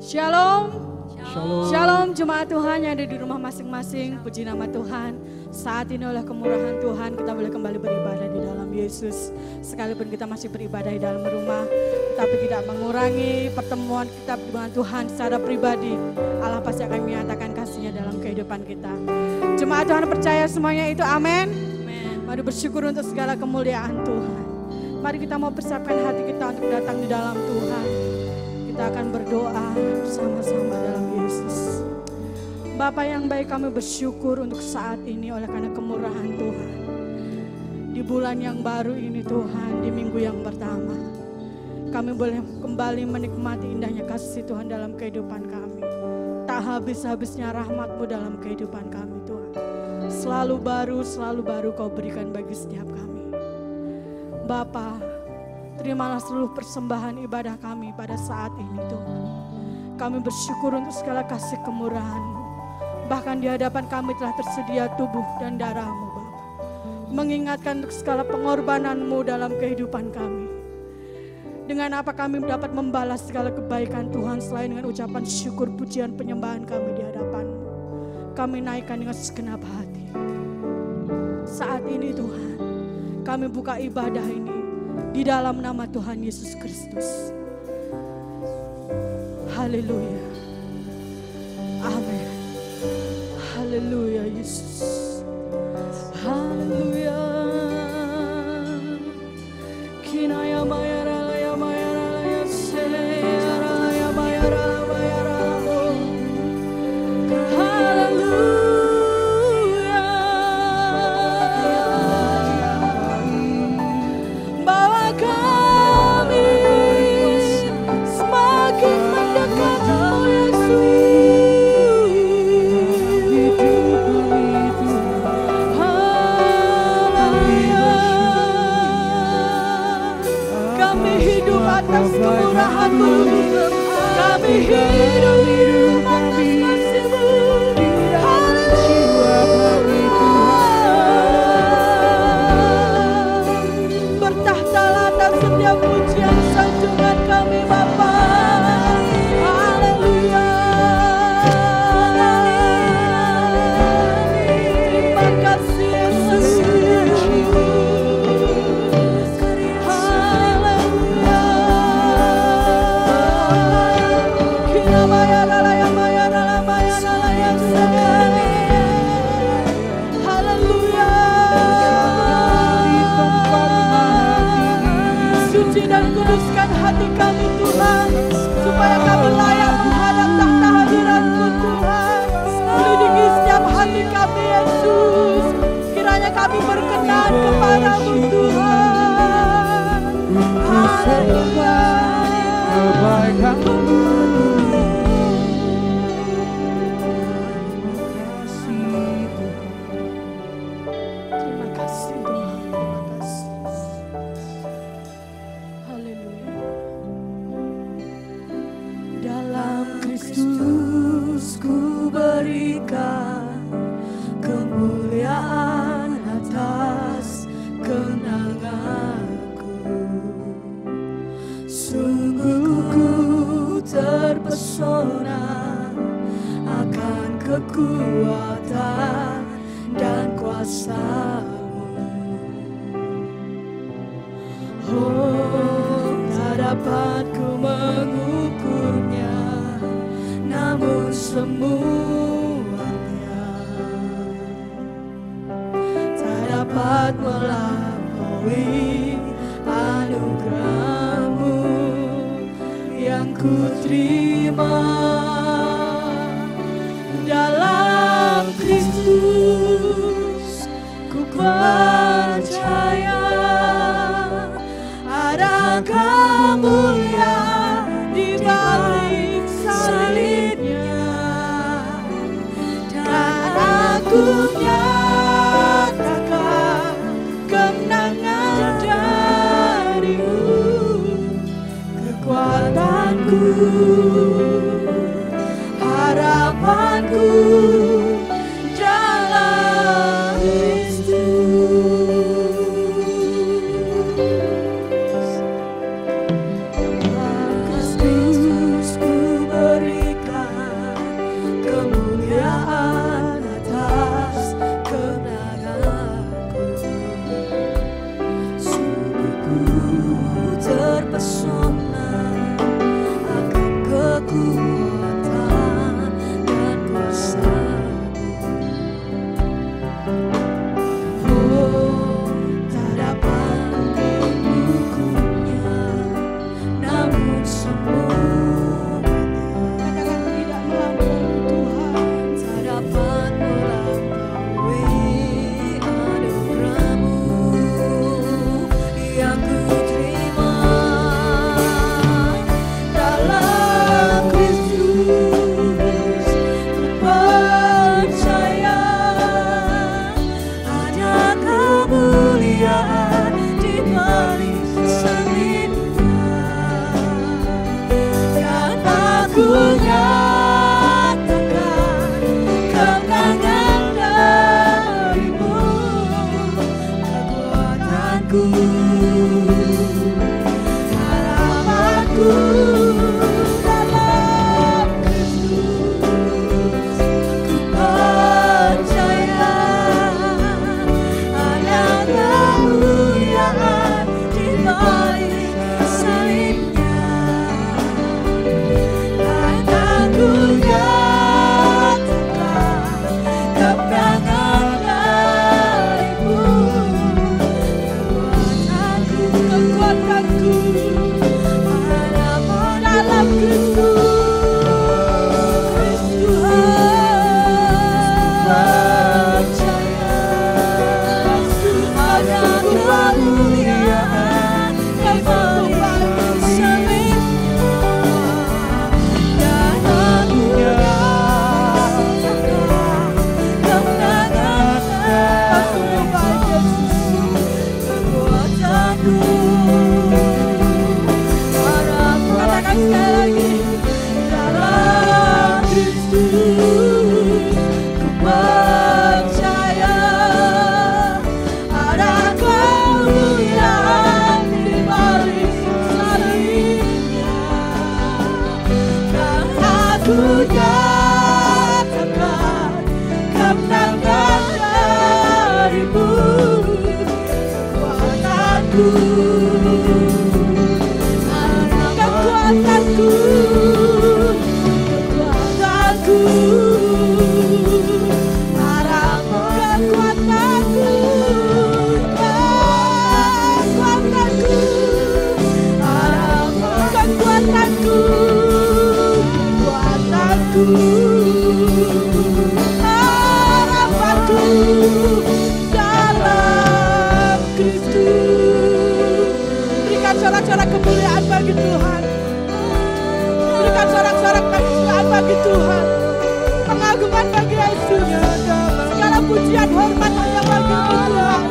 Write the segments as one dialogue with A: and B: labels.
A: Shalom.
B: Shalom.
A: Shalom jemaat Tuhan yang ada di rumah masing-masing. Puji nama Tuhan. Saat ini oleh kemurahan Tuhan kita boleh kembali beribadah di dalam Yesus. Sekalipun kita masih beribadah di dalam rumah, tapi tidak mengurangi pertemuan kita dengan Tuhan secara pribadi. Allah pasti akan menyatakan kasih-Nya dalam kehidupan kita. Jemaat Tuhan percaya semuanya itu, amin. Mari bersyukur untuk segala kemuliaan Tuhan. Mari kita mau persiapkan hati kita untuk datang di dalam Tuhan. Kita akan berdoa bersama-sama dalam Yesus. Bapa yang baik, kami bersyukur untuk saat ini oleh karena kemurahan Tuhan. Di bulan yang baru ini Tuhan, di minggu yang pertama, kami boleh kembali menikmati indahnya kasih Tuhan dalam kehidupan kami. Tak habis-habisnya rahmat-Mu dalam kehidupan kami Tuhan. Selalu baru Kau berikan bagi setiap kami. Bapa, terimalah seluruh persembahan ibadah kami pada saat ini Tuhan. Kami bersyukur untuk segala kasih kemurahan-Mu. Bahkan di hadapan kami telah tersedia tubuh dan darah-Mu Bapa. Mengingatkan untuk segala pengorbanan-Mu dalam kehidupan kami. Dengan apa kami dapat membalas segala kebaikan Tuhan selain dengan ucapan syukur, pujian, penyembahan kami di hadapan-Mu. Kami naikkan dengan segenap hati. Saat ini Tuhan, kami buka ibadah ini di dalam nama Tuhan Yesus Kristus. Haleluya. Amin. Haleluya Yesus. Haleluya. Kinaya mayara ya mayara ya seyara ya mayara mayara. Haleluya. Bawa kami semakin mendekat Yesus. Atas kemurahan-Mu, kami hidup atas kasih-Mu. Bertahtalah atas setiap pujian sanjungan kami Bapa. Haleluya. Terima kasih Yesus. Kuduskan hati kami Tuhan, supaya kami layak menghadap tahta hadirat-Mu Tuhan. Melindungi setiap hati kami Yesus, kiranya kami berkenan kepada-Mu Tuhan. Haleluya. Terima kasih Tuhan, terima kasih. Dalam Kristus ku berikan kemuliaan atas kenanganku. Sungguh ku terpesona akan kekuatan dan kuasa-Mu. Oh, tak dapat ku mengukurnya, namun semuanya tak dapat melampaui anugerah-Mu yang ku terima. Dalam Kristus ku percaya ada kemuliaan di balik salibnya, dan aku nyatakan kemenangan dari-Mu, kekuatanku harapanku dalam Kristus. Ku percaya ada kemuliaan di balik salibnya, akan ku nyatakan kemenangan darimu. Kekuatanku harapan dalam Kristus. Percaya ada kemuliaan di balik salibnya, dan aku nyatakan kemenangan darimu. Kekuatanku katakan sekali lagi dalam Kristus. Ku percaya ada kemuliaan di balik salibnya, dan aku nyatakan kemenangan darimu. Kekuatanku, kekuatanku, kekuatanku, harapan kekuatanku, kekuatanku, harapan kekuatanku, kekuatanku, harapanku dalam Kristus. Berikan sorak-sorak kemuliaan bagi Tuhan. Berikan sorak-sorak kemuliaan bagi Tuhan. Pengagungan bagi Yesus. Segala pujian hormat hanya bagi Tuhan.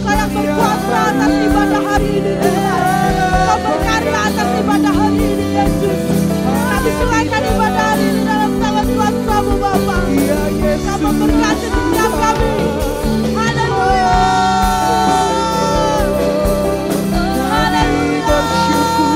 A: Kau yang berkuasa atas ibadah hari ini Tuhan. Kau berkarya atas ibadah hari ini Yesus. Kami serahkan ibadah hari ini dalam tangan kuasa-Mu Bapa. Kau memberkati setiap kami. Haleluya.
B: Kami bersyukur.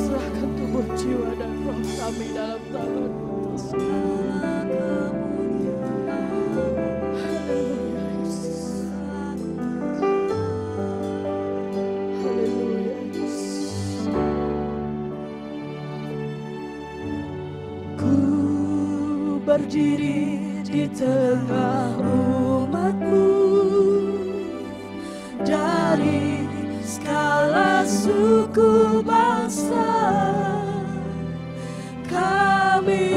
A: Serahkan tubuh, jiwa, dan roh kami dalam tangan Tuhan. Haleluya Yesus. Haleluya Yesus. Ku berdiri di tengah umat-Mu dari segala suku bangsa. Kami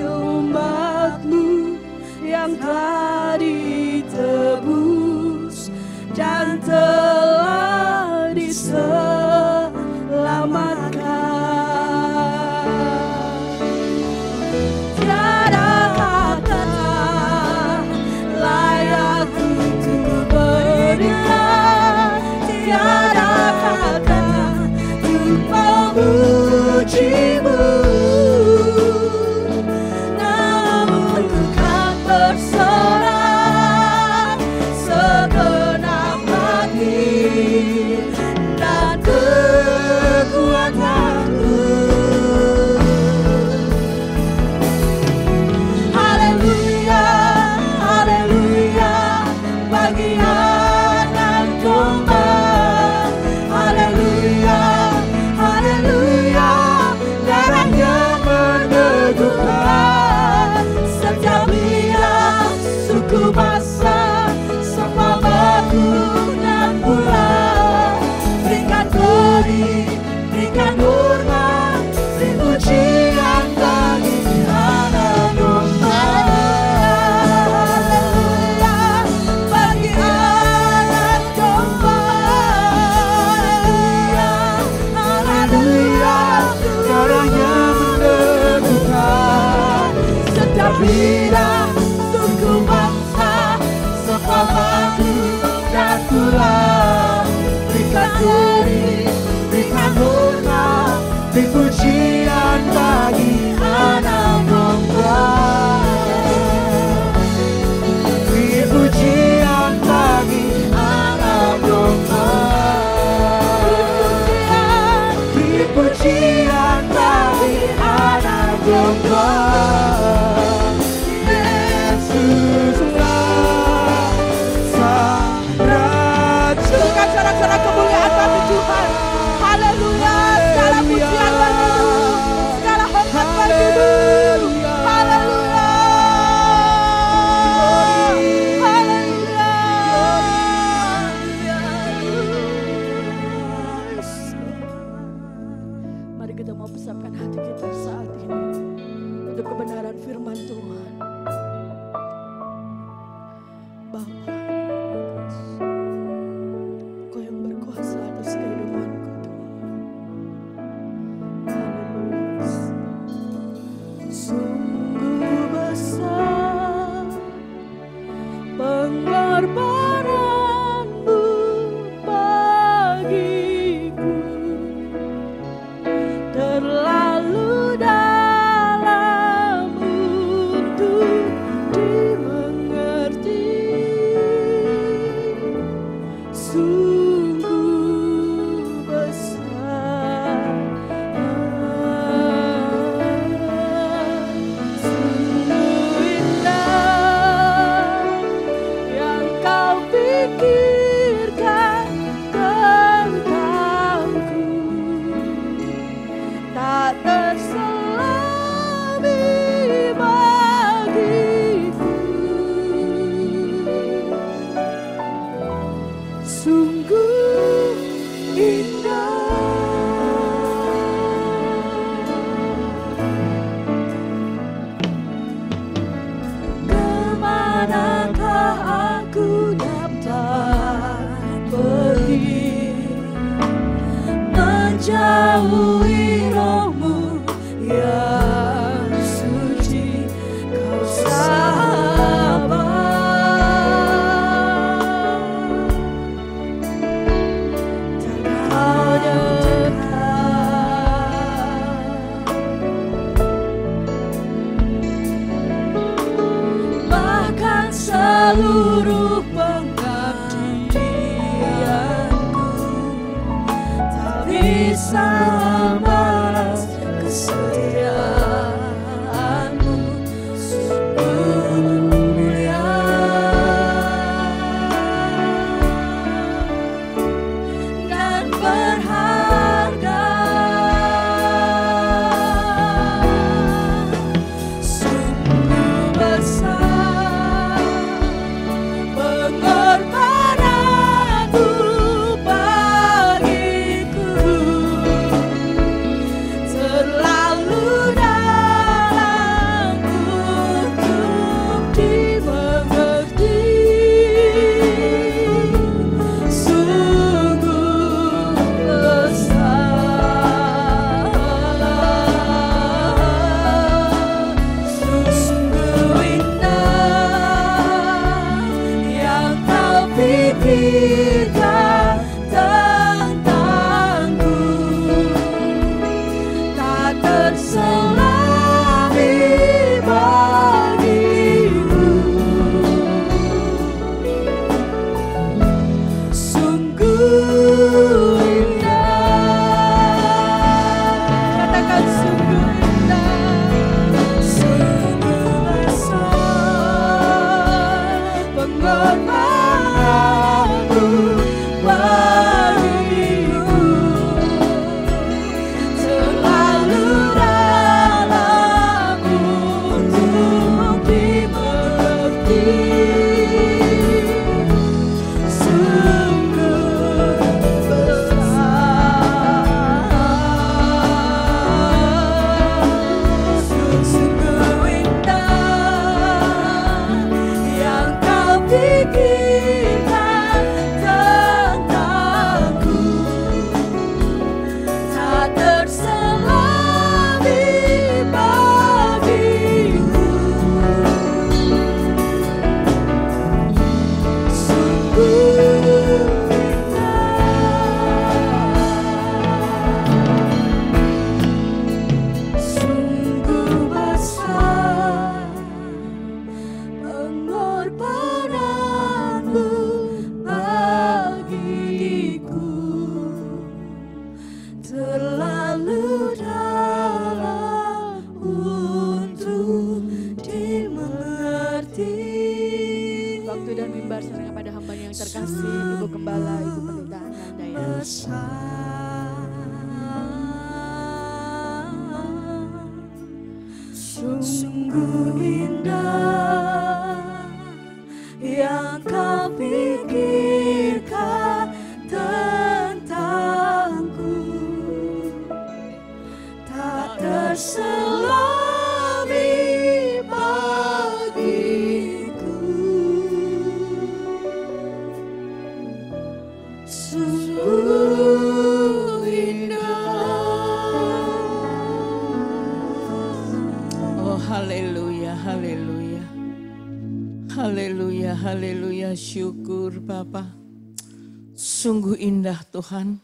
A: umat-Mu yang telah ditebus. berserah segenap hati dan kekuatanku. Haleluya, haleluya, bagi anak domba. Haleluya, haleluya, darahnya meneguhkan setiap lidah, suku, bangsa, semua batu dan pulau. Berikan glory, berikan hormat, beri pujian bagi anak domba. Haleluya, bagi anak domba. Haleluya, darahnya meneguhkan setiap lidah, suku, bangsa, semua batu dan pulau. Berikan glory, berikan hormat, beri pujian bagi anak domba. Beri pujian bagi anak domba. Beri pujian bagi anak domba. Yesuslah sang raja. Berikan sorak-sorak kemuliaan bagi Tuhan. Haleluya, segala pujian bagimu, segala hormat bagimu. Haleluya, haleluya. Mari kita mau persiapkan hati kita saat ini untuk kebenaran firman Tuhan. Bapa, Kau yang berkuasa atas kehidupanku, Tuhan. Haleluya. Sungguh besar pengorbananmu bagiku, terlalu dalam untuk dimengerti. Sungguh besar, sungguh indah yang Kau pikirkan tentangku, tak terselami bagiku. Sungguh indah. Kemanakah aku dapat pergi, menjauhi rohmu yang suci, Kau sahabat. Kau dekat, bahkan seluruh pengabdianku tak bisa balas kesetiaanmu. Sungguh mulia dan berharga. Sungguh besar pengorbananmu bagiku, waktu dan mimbar serahkan kepada hamba yang terkasih, Ibu Gembala, Ibu Pendeta Ananda ya. Sungguh indah yang kau pikirkan tentangku, tak terselami bagiku. Sungguh indah.
B: Oh haleluya, haleluya. Haleluya, haleluya, syukur Bapa. Sungguh indah Tuhan,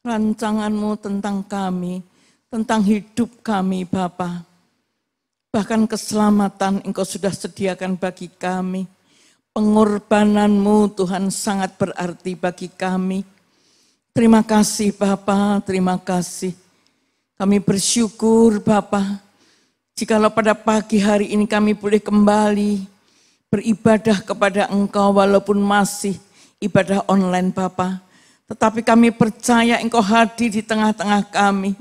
B: rancangan-Mu tentang kami, tentang hidup kami Bapa. Bahkan keselamatan Engkau sudah sediakan bagi kami. Pengorbanan-Mu Tuhan sangat berarti bagi kami. Terima kasih Bapa, terima kasih. Kami bersyukur Bapa, jikalau pada pagi hari ini kami boleh kembali beribadah kepada Engkau walaupun masih ibadah online Bapa. Tetapi kami percaya Engkau hadir di tengah-tengah kami.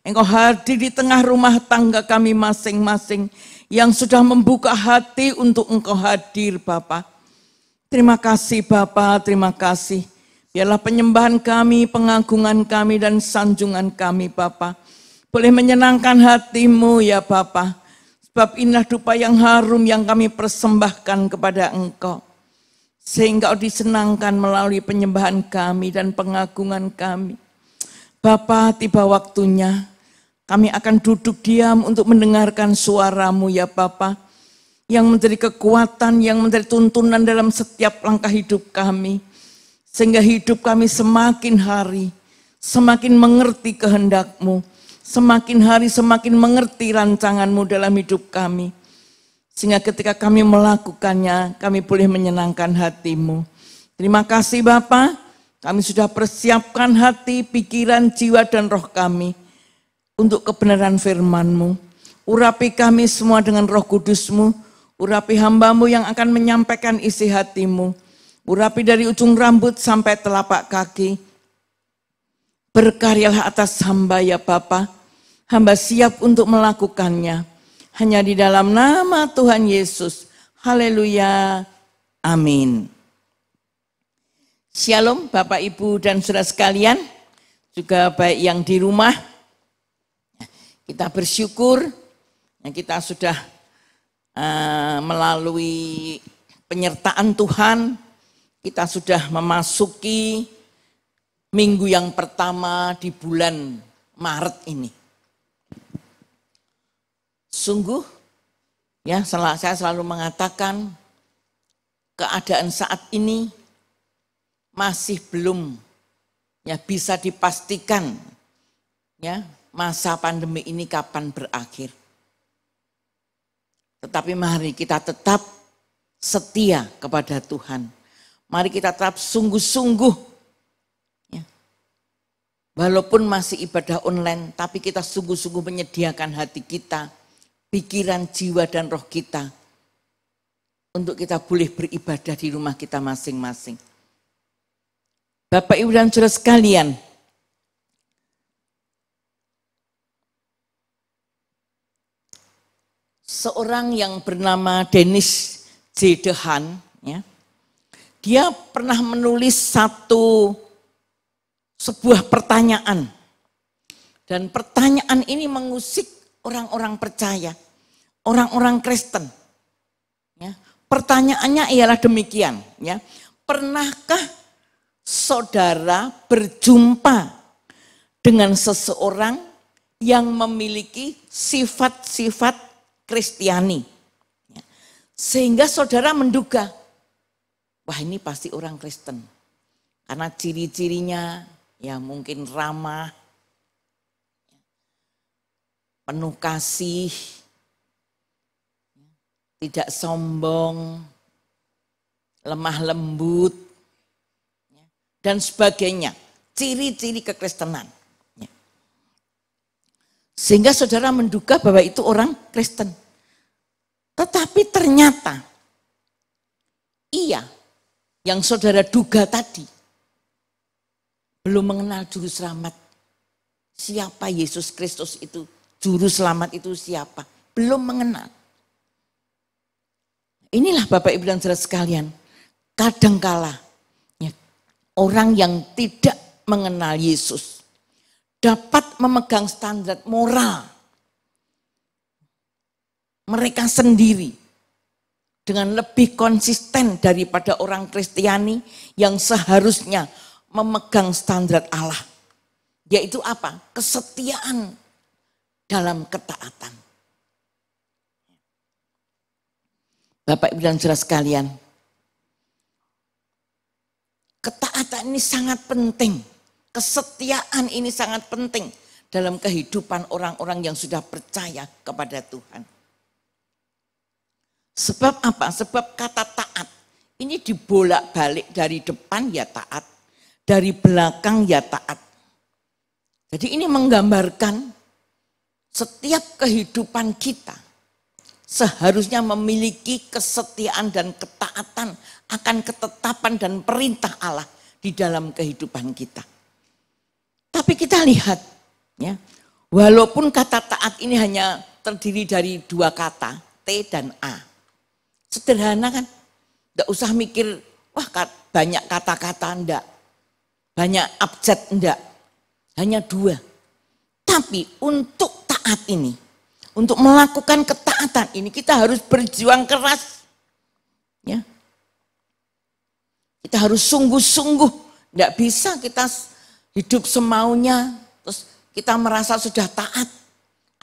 B: Engkau hadir di tengah rumah tangga kami masing-masing yang sudah membuka hati untuk Engkau hadir Bapa. Terima kasih Bapa, terima kasih. Biarlah penyembahan kami, pengagungan kami dan sanjungan kami Bapa boleh menyenangkan hati-Mu ya Bapa. Sebab inilah dupa yang harum yang kami persembahkan kepada Engkau. Sehingga Engkau disenangkan melalui penyembahan kami dan pengagungan kami. Bapa, tiba waktunya kami akan duduk diam untuk mendengarkan suara-Mu ya Bapa. Yang menjadi kekuatan, yang menjadi tuntunan dalam setiap langkah hidup kami. Sehingga hidup kami semakin hari, semakin mengerti kehendak-Mu. Semakin hari semakin mengerti rancangan-Mu dalam hidup kami. Sehingga ketika kami melakukannya, kami boleh menyenangkan hati-Mu. Terima kasih Bapa, kami sudah persiapkan hati, pikiran, jiwa, dan roh kami untuk kebenaran firman-Mu. Urapi kami semua dengan Roh Kudus-Mu, urapi hamba-Mu yang akan menyampaikan isi hati-Mu. Urapi dari ujung rambut sampai telapak kaki. Berkaryalah atas hamba ya Bapa, hamba siap untuk melakukannya. Hanya di dalam nama Tuhan Yesus. Haleluya. Amin. Shalom Bapak Ibu dan saudara sekalian, juga baik yang di rumah. Kita bersyukur, kita sudah melalui penyertaan Tuhan, kita sudah memasuki minggu yang pertama di bulan Maret ini. Sungguh, ya saya selalu mengatakan keadaan saat ini masih belum ya bisa dipastikan ya masa pandemi ini kapan berakhir. Tetapi mari kita tetap setia kepada Tuhan. Mari kita tetap sungguh-sungguh. Walaupun masih ibadah online, tapi kita sungguh-sungguh menyediakan hati kita, pikiran, jiwa, dan roh kita untuk kita boleh beribadah di rumah kita masing-masing. Bapak, Ibu, dan saudara sekalian, seorang yang bernama Dennis J. Dehan, ya, dia pernah menulis sebuah pertanyaan. Dan pertanyaan ini mengusik orang-orang percaya, orang-orang Kristen. Ya, pertanyaannya ialah demikian. Ya, pernahkah saudara berjumpa dengan seseorang yang memiliki sifat-sifat Kristiani? Ya, sehingga saudara menduga, wah ini pasti orang Kristen. Karena ciri-cirinya ya mungkin ramah, penuh kasih, tidak sombong, lemah lembut, dan sebagainya. Ciri-ciri kekristenan. Sehingga saudara menduga bahwa itu orang Kristen. Tetapi ternyata setia yang saudara duga tadi belum mengenal juru selamat. Siapa Yesus Kristus itu? Juru selamat itu siapa? Belum mengenal. Inilah Bapak Ibu dan saudara sekalian, kadangkala ya, orang yang tidak mengenal Yesus dapat memegang standar moral mereka sendiri dengan lebih konsisten daripada orang Kristiani yang seharusnya memegang standar Allah. Yaitu apa? Kesetiaan dalam ketaatan. Bapak Ibu dan saudara sekalian, ketaatan ini sangat penting. Kesetiaan ini sangat penting dalam kehidupan orang-orang yang sudah percaya kepada Tuhan. Sebab apa? Sebab kata taat ini dibolak-balik, dari depan ya taat, dari belakang ya taat. Jadi ini menggambarkan setiap kehidupan kita seharusnya memiliki kesetiaan dan ketaatan akan ketetapan dan perintah Allah di dalam kehidupan kita. Tapi kita lihat ya, walaupun kata taat ini hanya terdiri dari dua kata, T dan A. Sederhana kan? Enggak usah mikir, wah banyak kata-kata, enggak. Banyak abjad, enggak. Hanya dua. Tapi untuk taat ini, untuk melakukan ketaatan ini, kita harus berjuang keras. Ya. Kita harus sungguh-sungguh. Enggak bisa kita hidup semaunya, terus kita merasa sudah taat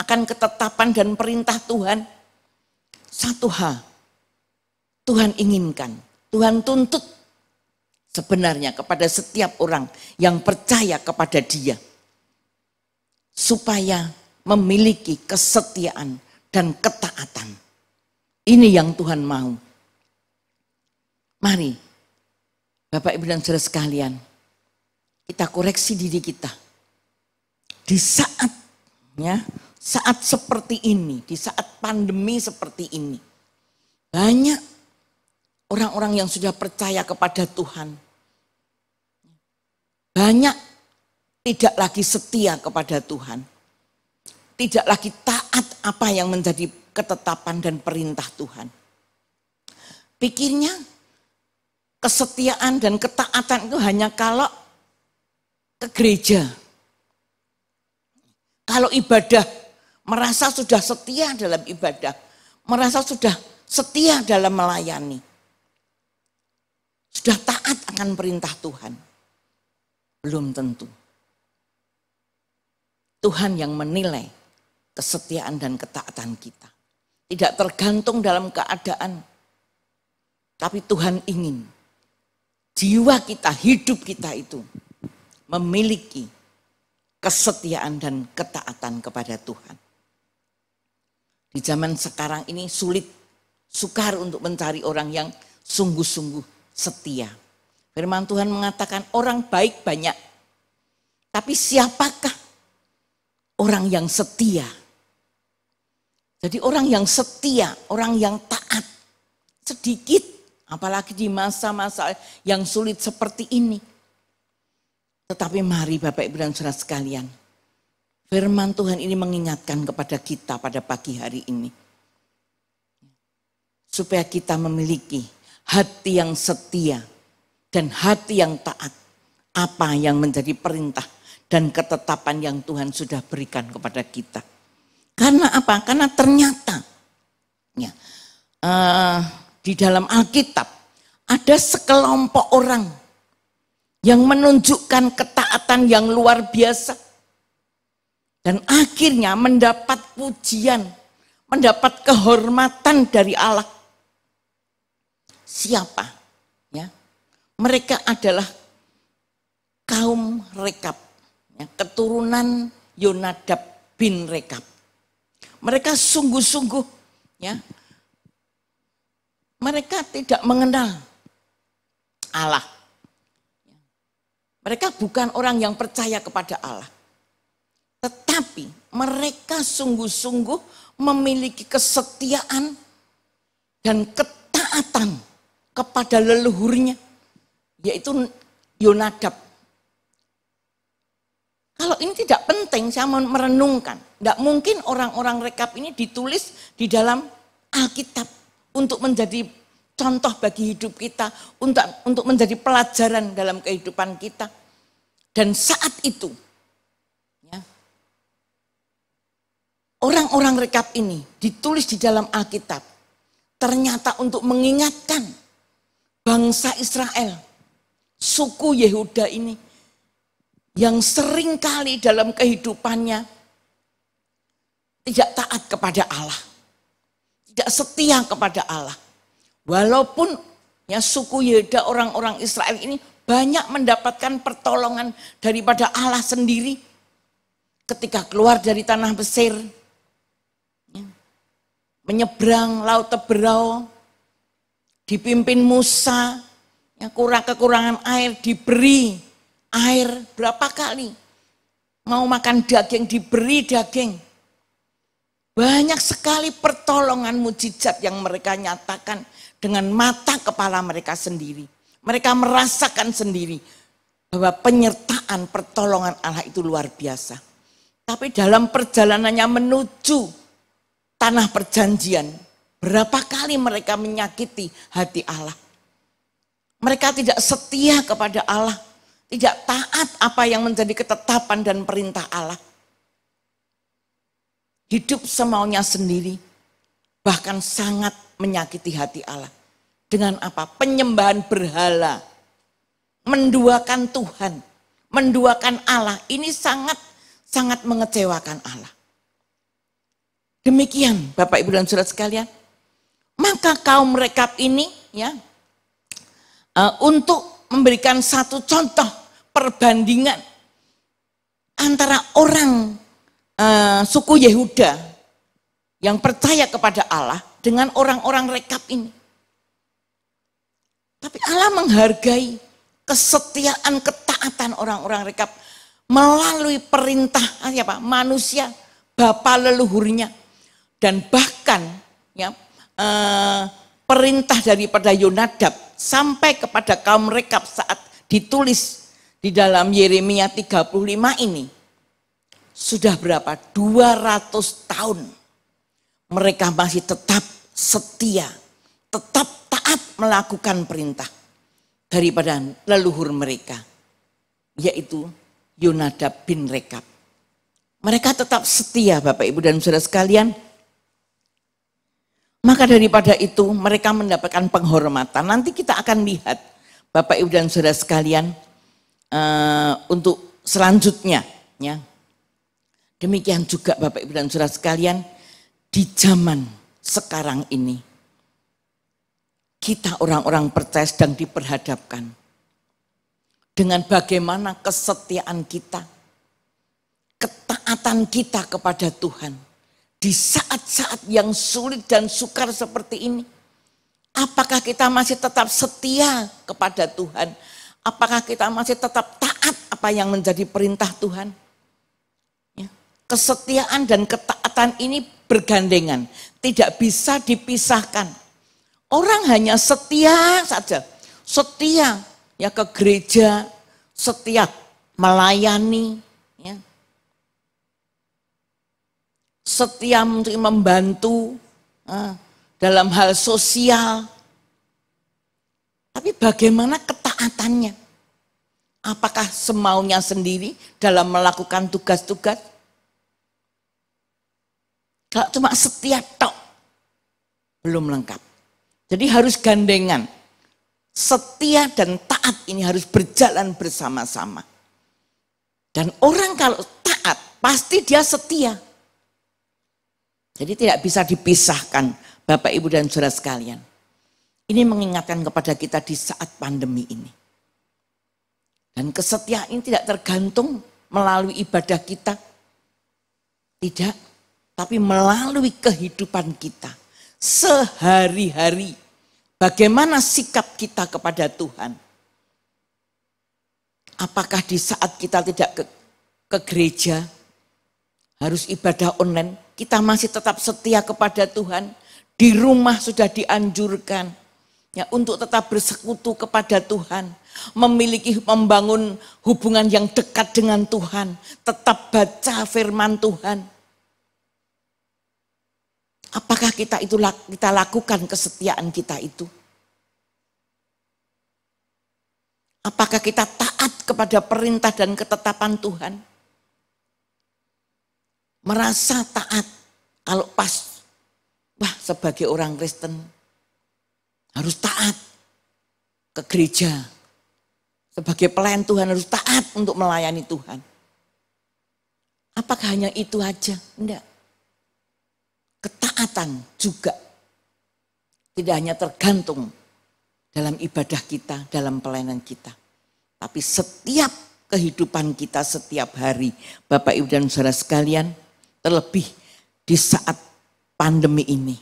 B: akan ketetapan dan perintah Tuhan. Satu hal Tuhan inginkan, Tuhan tuntut sebenarnya kepada setiap orang yang percaya kepada Dia, supaya memiliki kesetiaan dan ketaatan. Ini yang Tuhan mau. Mari Bapak Ibu dan saudara sekalian, kita koreksi diri kita. Di saat seperti ini, di saat pandemi seperti ini, banyak orang-orang yang sudah percaya kepada Tuhan, banyak tidak lagi setia kepada Tuhan, tidak lagi taat apa yang menjadi ketetapan dan perintah Tuhan. Pikirnya kesetiaan dan ketaatan itu hanya kalau ke gereja, kalau ibadah, merasa sudah setia dalam ibadah, merasa sudah setia dalam melayani, sudah taat akan perintah Tuhan. Belum tentu. Tuhan yang menilai kesetiaan dan ketaatan kita. Tidak tergantung dalam keadaan. Tapi Tuhan ingin jiwa kita, hidup kita itu memiliki kesetiaan dan ketaatan kepada Tuhan. Di zaman sekarang ini sukar untuk mencari orang yang sungguh-sungguh setia. Firman Tuhan mengatakan orang baik banyak, tapi siapakah orang yang setia? Jadi orang yang setia, orang yang taat sedikit, apalagi di masa-masa yang sulit seperti ini. Tetapi mari Bapak Ibu dan saudara sekalian, firman Tuhan ini mengingatkan kepada kita pada pagi hari ini, supaya kita memiliki hati yang setia dan hati yang taat apa yang menjadi perintah dan ketetapan yang Tuhan sudah berikan kepada kita. Karena apa? Karena ternyata ya, di dalam Alkitab ada sekelompok orang yang menunjukkan ketaatan yang luar biasa dan akhirnya mendapat pujian, mendapat kehormatan dari Allah. Siapa? Ya, mereka adalah kaum Rekab, ya, keturunan Yonadab bin Rekab. Mereka sungguh-sungguh, ya, mereka tidak mengenal Allah. Mereka bukan orang yang percaya kepada Allah, tetapi mereka sungguh-sungguh memiliki kesetiaan dan ketaatan kepada leluhurnya, yaitu Yonadab. Kalau ini tidak penting, saya mau merenungkan. Tidak mungkin orang-orang rekap ini ditulis di dalam Alkitab untuk menjadi contoh bagi hidup kita, untuk menjadi pelajaran dalam kehidupan kita. Dan saat itu, ya, orang-orang rekap ini ditulis di dalam Alkitab, ternyata untuk mengingatkan bangsa Israel, suku Yehuda ini, yang sering kali dalam kehidupannya tidak taat kepada Allah, tidak setia kepada Allah. Walaupun ya suku Yehuda, orang-orang Israel ini banyak mendapatkan pertolongan daripada Allah sendiri ketika keluar dari tanah Mesir, ya, menyeberang Laut Teberau, dipimpin Musa, ya, kekurangan air, diberi air berapa kali, mau makan daging diberi daging. Banyak sekali pertolongan mujizat yang mereka nyatakan dengan mata kepala mereka sendiri. Mereka merasakan sendiri bahwa penyertaan pertolongan Allah itu luar biasa. Tapi dalam perjalanannya menuju tanah perjanjian, berapa kali mereka menyakiti hati Allah. Mereka tidak setia kepada Allah, tidak taat apa yang menjadi ketetapan dan perintah Allah. Hidup semaunya sendiri, bahkan sangat menyakiti hati Allah. Dengan apa? Penyembahan berhala, menduakan Tuhan, menduakan Allah. Ini sangat mengecewakan Allah. Demikian Bapak Ibu dan Saudara sekalian. Maka kaum rekap ini ya, untuk memberikan satu contoh perbandingan antara orang suku Yehuda yang percaya kepada Allah dengan orang-orang rekap ini. Tapi Allah menghargai kesetiaan, ketaatan orang-orang rekap melalui perintah apa? Manusia, bapa leluhurnya, dan bahkan ya, perintah daripada Yonadab sampai kepada kaum rekap saat ditulis di dalam Yeremia 35 ini. Sudah berapa? 200 tahun mereka masih tetap setia, tetap taat melakukan perintah daripada leluhur mereka, yaitu Yonadab bin Rekab. Mereka tetap setia Bapak Ibu dan Saudara sekalian. Maka daripada itu mereka mendapatkan penghormatan. Nanti kita akan lihat Bapak Ibu dan Saudara sekalian untuk selanjutnya. Ya. Demikian juga Bapak Ibu dan Saudara sekalian di zaman sekarang ini. Kita orang-orang percaya sedang diperhadapkan dengan bagaimana kesetiaan kita, ketaatan kita kepada Tuhan di saat-saat yang sulit dan sukar seperti ini. Apakah kita masih tetap setia kepada Tuhan? Apakah kita masih tetap taat apa yang menjadi perintah Tuhan? Ya. Kesetiaan dan ketaatan ini bergandengan, tidak bisa dipisahkan. Orang hanya setia saja, setia ya ke gereja, setia melayani, ya. Setia untuk membantu dalam hal sosial. Tapi bagaimana ketaatannya? Apakah semaunya sendiri dalam melakukan tugas-tugas? Kalau cuma setia tok, belum lengkap. Jadi harus gandengan. Setia dan taat ini harus berjalan bersama-sama. Dan orang kalau taat, pasti dia setia. Jadi tidak bisa dipisahkan Bapak Ibu dan Saudara sekalian. Ini mengingatkan kepada kita di saat pandemi ini. Dan kesetiaan ini tidak tergantung melalui ibadah kita. Tidak, tapi melalui kehidupan kita. Sehari-hari, bagaimana sikap kita kepada Tuhan? Apakah di saat kita tidak ke gereja, harus ibadah online, kita masih tetap setia kepada Tuhan? Di rumah sudah dianjurkan, Ya, untuk tetap bersekutu kepada Tuhan, membangun hubungan yang dekat dengan Tuhan, tetap baca firman Tuhan. Apakah kita lakukan kesetiaan kita itu? Apakah kita taat kepada perintah dan ketetapan Tuhan? Merasa taat kalau pas, wah sebagai orang Kristen harus taat ke gereja. Sebagai pelayan Tuhan harus taat untuk melayani Tuhan. Apakah hanya itu aja? Enggak. Ketaatan juga tidak hanya tergantung dalam ibadah kita, dalam pelayanan kita. Tapi setiap kehidupan kita setiap hari, Bapak Ibu dan Saudara sekalian, terlebih di saat pandemi ini.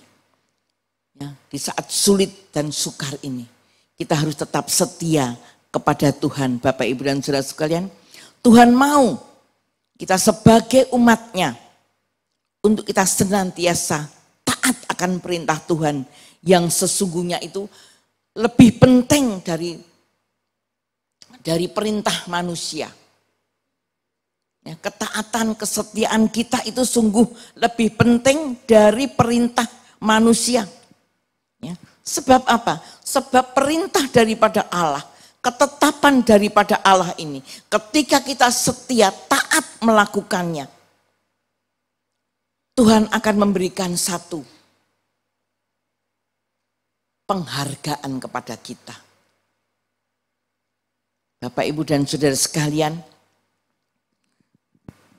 B: Ya, di saat sulit dan sukar ini, kita harus tetap setia kepada Tuhan. Bapak Ibu dan Saudara sekalian, Tuhan mau kita sebagai umatnya untuk kita senantiasa taat akan perintah Tuhan yang sesungguhnya itu lebih penting dari perintah manusia. Ya, ketaatan, kesetiaan kita itu sungguh lebih penting dari perintah manusia. Ya, sebab apa? Sebab perintah daripada Allah, ketetapan daripada Allah ini, ketika kita setia taat melakukannya, Tuhan akan memberikan satu penghargaan kepada kita. Bapak, Ibu, dan Saudara sekalian,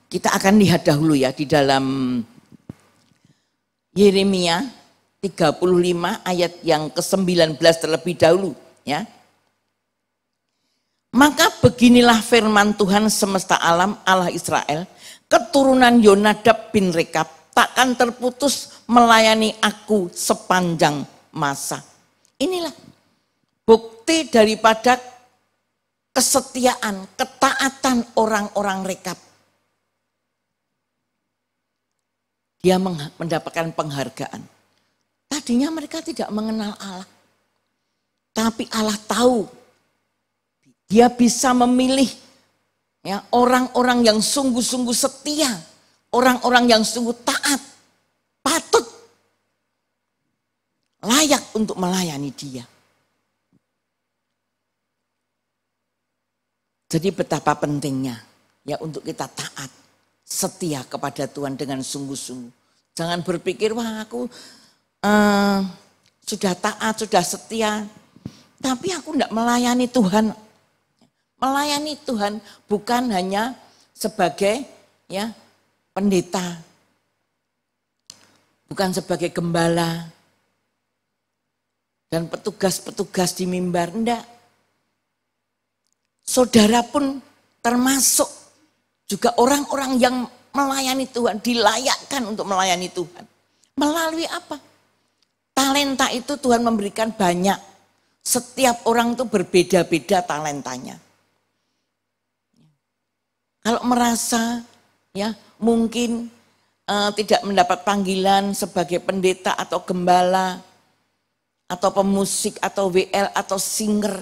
B: kita akan lihat dahulu ya di dalam Yeremia 35 ayat yang ke-19 terlebih dahulu ya. Maka beginilah firman Tuhan semesta alam, Allah Israel, keturunan Yonadab bin Rekab takkan terputus melayani aku sepanjang masa. Inilah bukti daripada kesetiaan, ketaatan orang-orang Rekab. Dia mendapatkan penghargaan. Tadinya mereka tidak mengenal Allah. Tapi Allah tahu. Dia bisa memilih ya, orang-orang yang sungguh-sungguh setia. Orang-orang yang sungguh taat. Patut. Layak untuk melayani dia. Jadi betapa pentingnya ya untuk kita taat. Setia kepada Tuhan dengan sungguh-sungguh. Jangan berpikir, wah aku sudah taat, sudah setia. Tapi aku tidak melayani Tuhan. Melayani Tuhan bukan hanya sebagai ya pendeta. Bukan sebagai gembala. Dan petugas-petugas di mimbar, enggak. Saudara pun termasuk juga orang-orang yang melayani Tuhan, dilayakkan untuk melayani Tuhan. Melalui apa? Talenta itu Tuhan memberikan banyak. Setiap orang itu berbeda-beda talentanya. Kalau merasa ya mungkin tidak mendapat panggilan sebagai pendeta atau gembala, atau pemusik, atau WL, atau singer,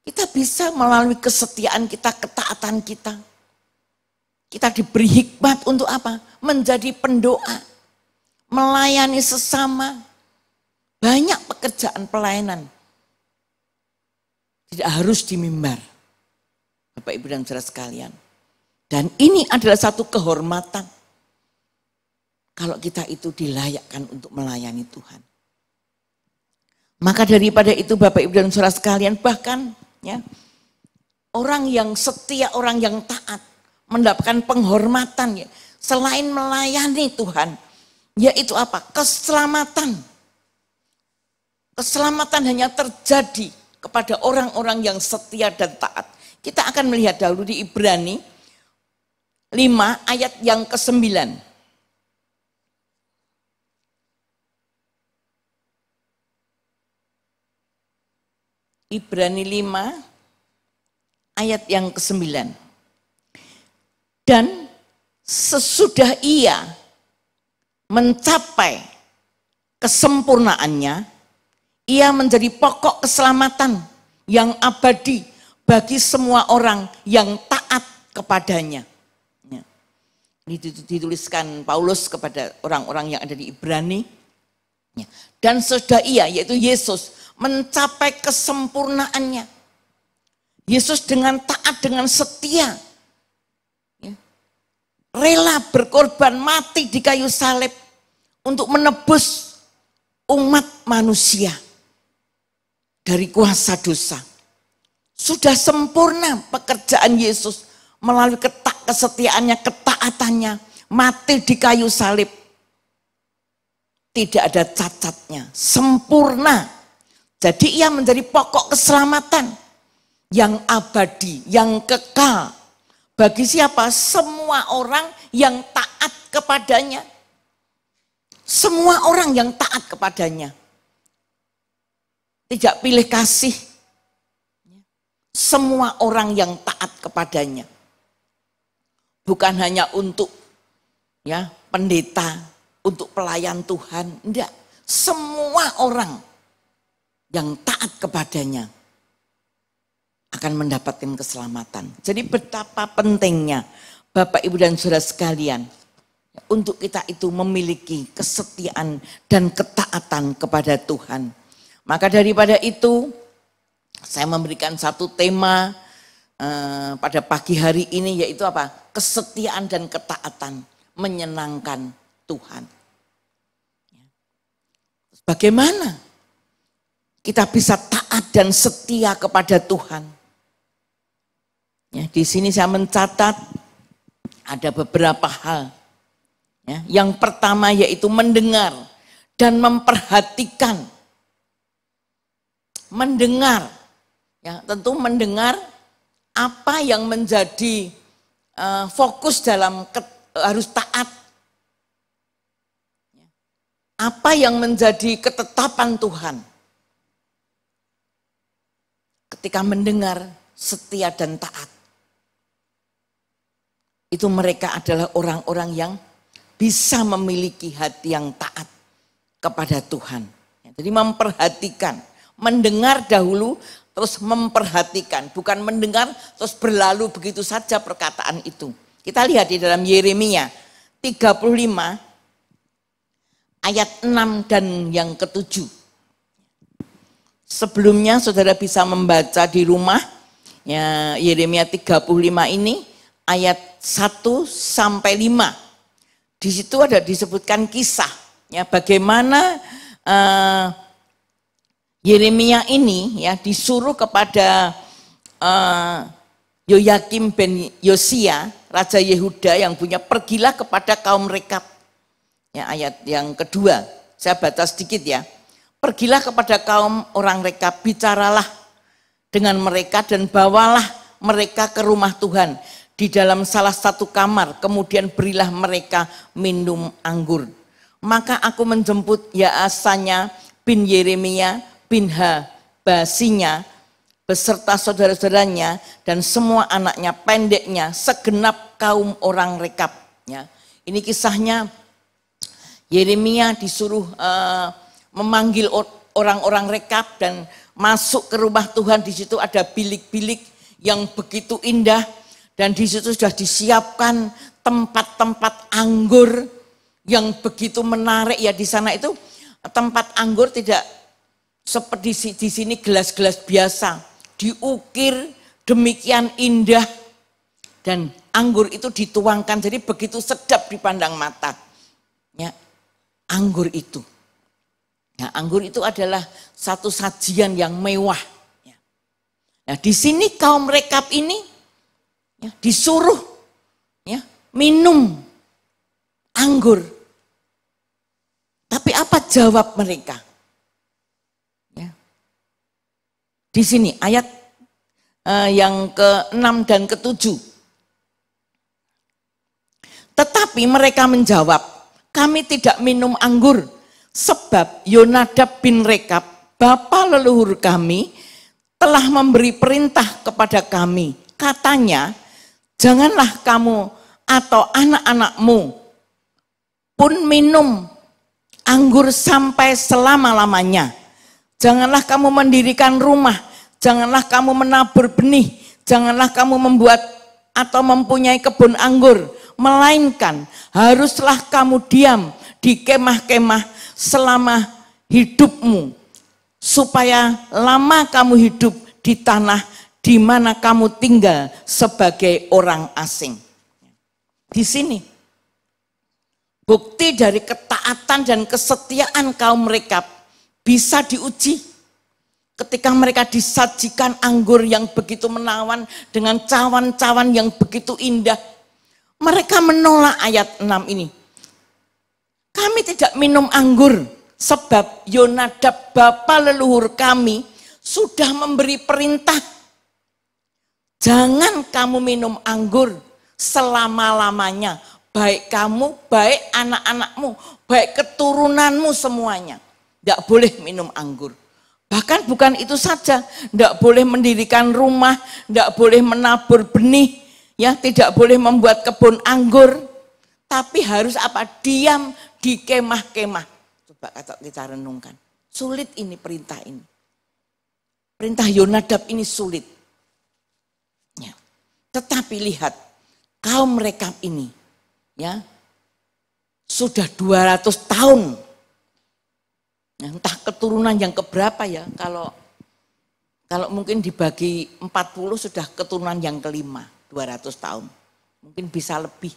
B: kita bisa melalui kesetiaan kita, ketaatan kita. Kita diberi hikmat untuk apa? Menjadi pendoa, melayani sesama. Banyak pekerjaan pelayanan. Tidak harus di mimbar. Bapak, Ibu, dan Saudara sekalian. Dan ini adalah satu kehormatan. Kalau kita itu dilayakkan untuk melayani Tuhan. Maka daripada itu Bapak, Ibu, dan Saudara sekalian, bahkan ya, orang yang setia, orang yang taat mendapatkan penghormatan ya, selain melayani Tuhan, yaitu apa? Keselamatan. Keselamatan hanya terjadi kepada orang-orang yang setia dan taat. Kita akan melihat dahulu di Ibrani 5 ayat yang ke-9. Ibrani 5 ayat yang ke-9. Dan sesudah ia mencapai kesempurnaannya, Ia menjadi pokok keselamatan yang abadi bagi semua orang yang taat kepadanya. Ya. Ini dituliskan Paulus kepada orang-orang yang ada di Ibrani. Ya. Dan sudah ia, yaitu Yesus, mencapai kesempurnaannya. Yesus dengan taat, dengan setia, ya, rela berkorban mati di kayu salib untuk menebus umat manusia dari kuasa dosa. Sudah sempurna pekerjaan Yesus melalui kesetiaannya, ketaatannya, mati di kayu salib. Tidak ada cacatnya, sempurna. Jadi ia menjadi pokok keselamatan yang abadi, yang kekal. Bagi siapa? Semua orang yang taat kepadanya. Semua orang yang taat kepadanya. Tidak pilih kasih. Semua orang yang taat kepadanya. Bukan hanya untuk ya pendeta, untuk pelayan Tuhan. Enggak. Semua orang yang taat kepadanya akan mendapatkan keselamatan. Jadi betapa pentingnya Bapak, Ibu, dan Saudara sekalian untuk kita itu memiliki kesetiaan dan ketaatan kepada Tuhan. Maka daripada itu saya memberikan satu tema pada pagi hari ini, yaitu apa? Kesetiaan dan ketaatan menyenangkan Tuhan. Bagaimana kita bisa taat dan setia kepada Tuhan? Ya, di sini saya mencatat ada beberapa hal. Ya, yang pertama yaitu mendengar dan memperhatikan. Mendengar, ya, tentu mendengar apa yang menjadi fokus dalam harus taat. Apa yang menjadi ketetapan Tuhan. Ketika mendengar, setia dan taat. Itu mereka adalah orang-orang yang bisa memiliki hati yang taat kepada Tuhan. Jadi memperhatikan, mendengar dahulu terus memperhatikan. Bukan mendengar terus berlalu begitu saja perkataan itu. Kita lihat di dalam Yeremia 35 ayat 6 dan yang ke-7. Sebelumnya saudara bisa membaca di rumah ya, Yeremia 35 ini ayat 1 sampai 5. Di situ ada disebutkan kisah ya, bagaimana Yeremia ini ya disuruh kepada Yoyakim ben Yosia, raja Yehuda yang punya, pergilah kepada kaum Rekab. Ya, ayat yang kedua, saya baca sedikit ya. Pergilah kepada kaum orang Rekab, bicaralah dengan mereka dan bawalah mereka ke rumah Tuhan di dalam salah satu kamar, kemudian berilah mereka minum anggur. Maka aku menjemput Yaasanya bin Yeremia bin Habasinya beserta saudara-saudaranya dan semua anaknya, pendeknya, segenap kaum orang Rekab. Ya, ini kisahnya Yeremia disuruh memanggil orang-orang Rekab dan masuk ke rumah Tuhan. Di situ ada bilik-bilik yang begitu indah. Dan di situ sudah disiapkan tempat-tempat anggur yang begitu menarik ya. Di sana itu tempat anggur tidak seperti di sini gelas-gelas biasa, diukir demikian indah dan anggur itu dituangkan jadi begitu sedap dipandang mata. Ya, anggur itu. Ya, anggur itu adalah satu sajian yang mewah. Ya. Nah, di sini kaum Rekab ini ya, disuruh ya, minum anggur. Tapi apa jawab mereka? Ya. Di sini ayat yang ke-6 dan ke-7. Tetapi mereka menjawab, kami tidak minum anggur, sebab Yonadab bin Rekab, bapa leluhur kami, telah memberi perintah kepada kami. Katanya, janganlah kamu atau anak-anakmu pun minum anggur sampai selama-lamanya, Janganlah kamu mendirikan rumah, janganlah kamu menabur benih, janganlah kamu membuat atau mempunyai kebun anggur, melainkan haruslah kamu diam di kemah-kemah selama hidupmu, supaya lama kamu hidup di tanah di mana kamu tinggal sebagai orang asing. Di sini bukti dari ketaatan dan kesetiaan kaum Rekab bisa diuji ketika mereka disajikan anggur yang begitu menawan dengan cawan-cawan yang begitu indah. Mereka menolak ayat 6 ini. Kami tidak minum anggur sebab Yonadab bapa leluhur kami sudah memberi perintah. Jangan kamu minum anggur selama-lamanya. Baik kamu, baik anak-anakmu, baik keturunanmu semuanya. Tidak boleh minum anggur. Bahkan bukan itu saja, tidak boleh mendirikan rumah, tidak boleh menabur benih, ya, tidak boleh membuat kebun anggur. Tapi harus apa? Diam di kemah-kemah. Coba kita renungkan. Sulit ini perintah ini. Perintah Yonadab ini sulit. Ya. Tetapi lihat, kaum Rekab ini, ya, sudah 200 tahun. Entah keturunan yang keberapa ya, kalau mungkin dibagi 40 sudah keturunan yang kelima, 200 tahun. Mungkin bisa lebih.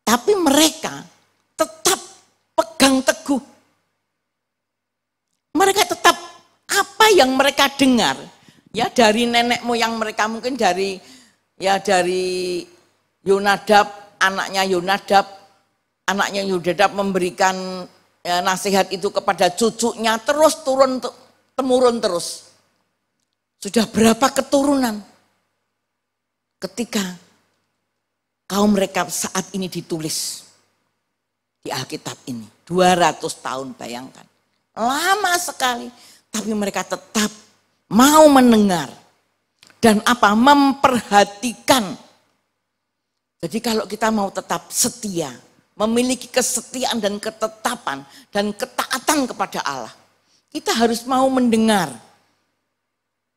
B: Tapi mereka tetap pegang teguh. Mereka tetap apa yang mereka dengar, ya, dari nenek moyang mereka, mungkin dari Yonadab, anaknya Yonadab memberikan nasihat itu kepada cucunya, terus temurun terus. Sudah berapa keturunan ketika kaum Rekab saat ini ditulis di Alkitab ini. 200 tahun, bayangkan. Lama sekali, tapi mereka tetap mau mendengar dan memperhatikan. Jadi kalau kita mau tetap setia, memiliki kesetiaan dan ketetapan dan ketaatan kepada Allah, kita harus mau mendengar.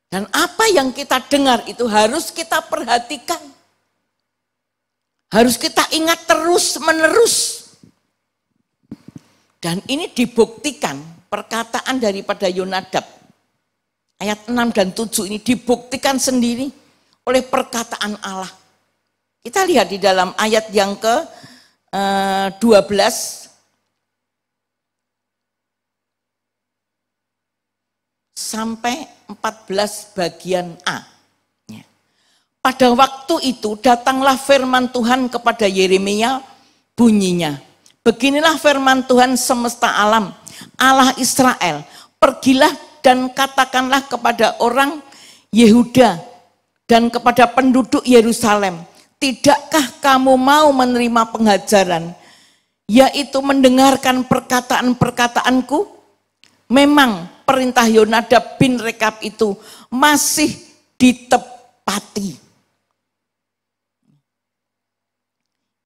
B: Dan apa yang kita dengar itu harus kita perhatikan. Harus kita ingat terus menerus. Dan ini dibuktikan perkataan daripada Yonadab. Ayat 6 dan 7 ini dibuktikan sendiri oleh perkataan Allah. Kita lihat di dalam ayat yang ke-12 sampai 14 bagian A. Pada waktu itu datanglah firman Tuhan kepada Yeremia, bunyinya, beginilah firman Tuhan semesta alam, Allah Israel, pergilah dan katakanlah kepada orang Yehuda dan kepada penduduk Yerusalem, tidakkah kamu mau menerima pengajaran, yaitu mendengarkan perkataan-perkataanku? Memang perintah Yonadab bin Rekab itu masih ditepati.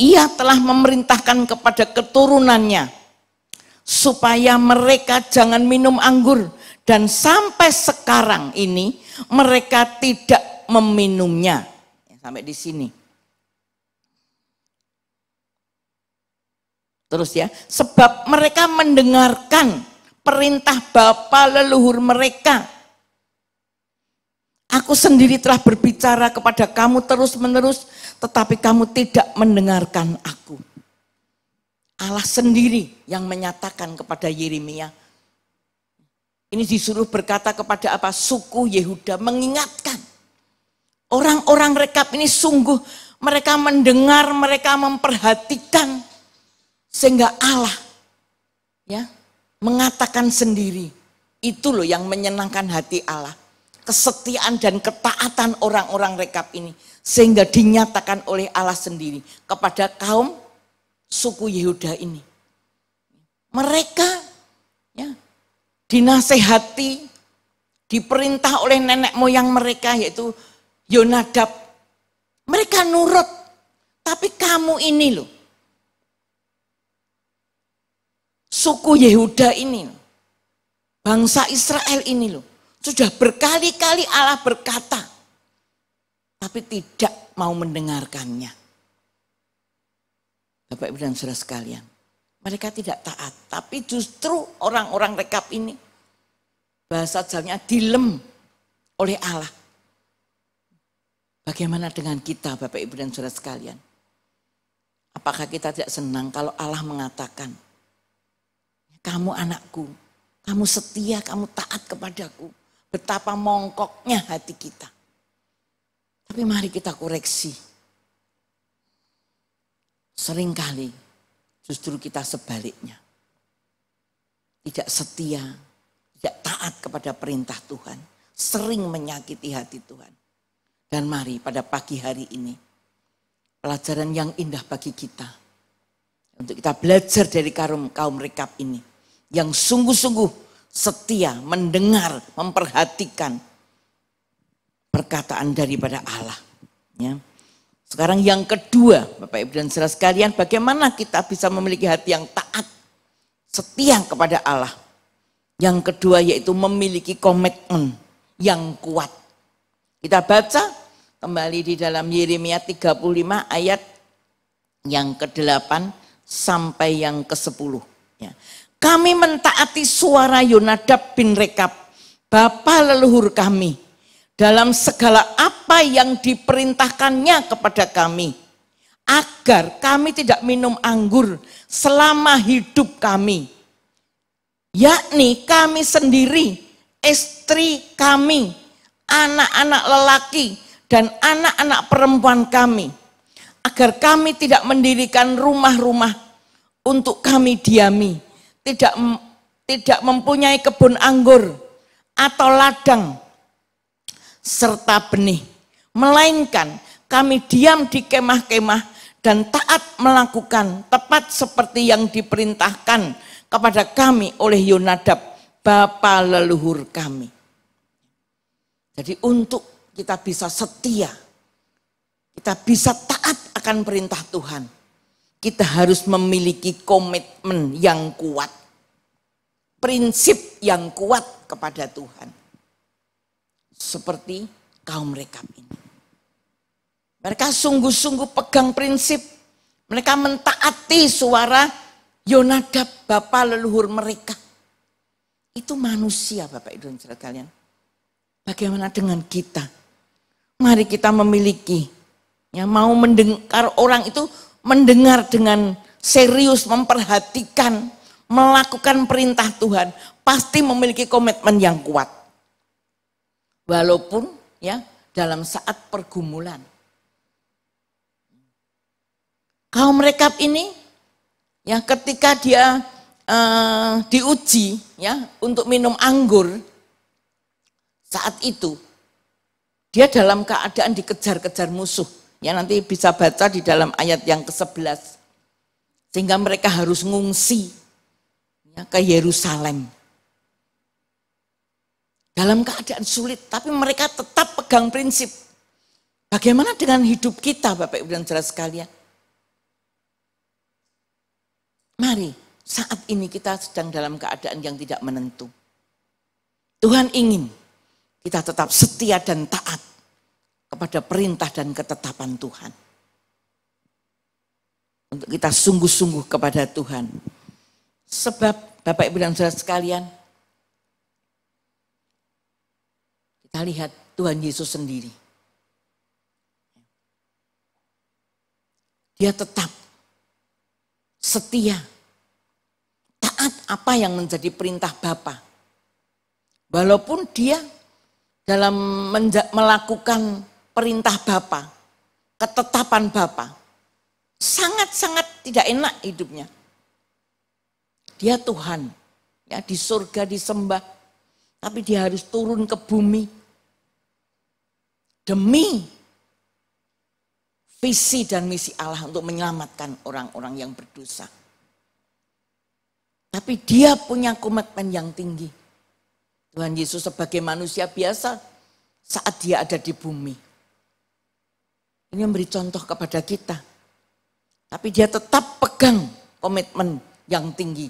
B: Ia telah memerintahkan kepada keturunannya supaya mereka jangan minum anggur, dan sampai sekarang ini mereka tidak meminumnya. Sampai di sini. Terus ya, sebab mereka mendengarkan perintah bapa leluhur mereka. Aku sendiri telah berbicara kepada kamu terus-menerus, tetapi kamu tidak mendengarkan aku. Allah sendiri yang menyatakan kepada Yeremia. Ini disuruh berkata kepada apa? Suku Yehuda, mengingatkan. Orang-orang Rekab ini sungguh mereka mendengar, mereka memperhatikan. Sehingga Allah ya mengatakan sendiri. Itu loh yang menyenangkan hati Allah. Kesetiaan dan ketaatan orang-orang Rekab ini. Sehingga dinyatakan oleh Allah sendiri kepada kaum suku Yehuda ini. Mereka ya, dinasehati, diperintah oleh nenek moyang mereka yaitu Yonadab. Mereka nurut, tapi kamu ini loh, suku Yehuda ini, Bangsa Israel ini loh, sudah berkali-kali Allah berkata, tapi tidak mau mendengarkannya. Bapak Ibu dan Saudara sekalian, mereka tidak taat, tapi justru orang-orang Rekab ini, bahasa Jawanya dilem oleh Allah. Bagaimana dengan kita Bapak Ibu dan Saudara sekalian? Apakah kita tidak senang kalau Allah mengatakan, kamu anakku, kamu setia, kamu taat kepadaku. Betapa mongkoknya hati kita. Tapi mari kita koreksi. Seringkali justru kita sebaliknya. Tidak setia, tidak taat kepada perintah Tuhan. Sering menyakiti hati Tuhan. Dan mari pada pagi hari ini, pelajaran yang indah bagi kita. Untuk kita belajar dari kaum Rekab ini. Yang sungguh-sungguh setia, mendengar, memperhatikan perkataan daripada Allah. Ya. Sekarang yang kedua, Bapak Ibu dan Saudara sekalian, bagaimana kita bisa memiliki hati yang taat, setia kepada Allah. Yang kedua yaitu memiliki komitmen yang kuat. Kita baca kembali di dalam Yeremia 35 ayat yang ke-8 sampai yang ke-10. Ya. Kami mentaati suara Yonadab bin Rekab, bapa leluhur kami, dalam segala apa yang diperintahkannya kepada kami, agar kami tidak minum anggur selama hidup kami, yakni kami sendiri, istri kami, anak-anak lelaki, dan anak-anak perempuan kami, agar kami tidak mendirikan rumah-rumah untuk kami diami, tidak mempunyai kebun anggur atau ladang serta benih, melainkan kami diam di kemah-kemah dan taat melakukan tepat seperti yang diperintahkan kepada kami oleh Yonadab, bapa leluhur kami. Jadi untuk kita bisa setia, kita bisa taat akan perintah Tuhan, kita harus memiliki komitmen yang kuat, prinsip yang kuat kepada Tuhan. Seperti kaum Rekab ini. Mereka sungguh-sungguh pegang prinsip, mereka mentaati suara Yonadab, bapa leluhur mereka. Itu manusia Bapak Ibu dan Saudara kalian. Bagaimana dengan kita? Mari kita memiliki, ya, mau mendengar orang itu, mendengar dengan serius, memperhatikan, melakukan perintah Tuhan, pasti memiliki komitmen yang kuat. Walaupun ya dalam saat pergumulan. Kaum Rekab ini ya ketika dia diuji ya untuk minum anggur, saat itu dia dalam keadaan dikejar-kejar musuh. Ya nanti bisa baca di dalam ayat yang ke-11. Sehingga mereka harus ngungsi ya, ke Yerusalem. Dalam keadaan sulit, tapi mereka tetap pegang prinsip. Bagaimana dengan hidup kita Bapak Ibu dan Saudara sekalian? Mari, saat ini kita sedang dalam keadaan yang tidak menentu. Tuhan ingin kita tetap setia dan taat kepada perintah dan ketetapan Tuhan. Untuk kita sungguh-sungguh kepada Tuhan. Sebab Bapak Ibu dan Saudara sekalian, kita lihat Tuhan Yesus sendiri. Dia tetap setia, taat apa yang menjadi perintah Bapa. Walaupun dia dalam melakukan perintah Bapa, ketetapan Bapa, sangat-sangat tidak enak hidupnya. Dia Tuhan, ya di surga disembah, tapi dia harus turun ke bumi demi visi dan misi Allah untuk menyelamatkan orang-orang yang berdosa. Tapi dia punya komitmen yang tinggi. Tuhan Yesus sebagai manusia biasa saat dia ada di bumi. Ini memberi contoh kepada kita. Tapi dia tetap pegang komitmen yang tinggi.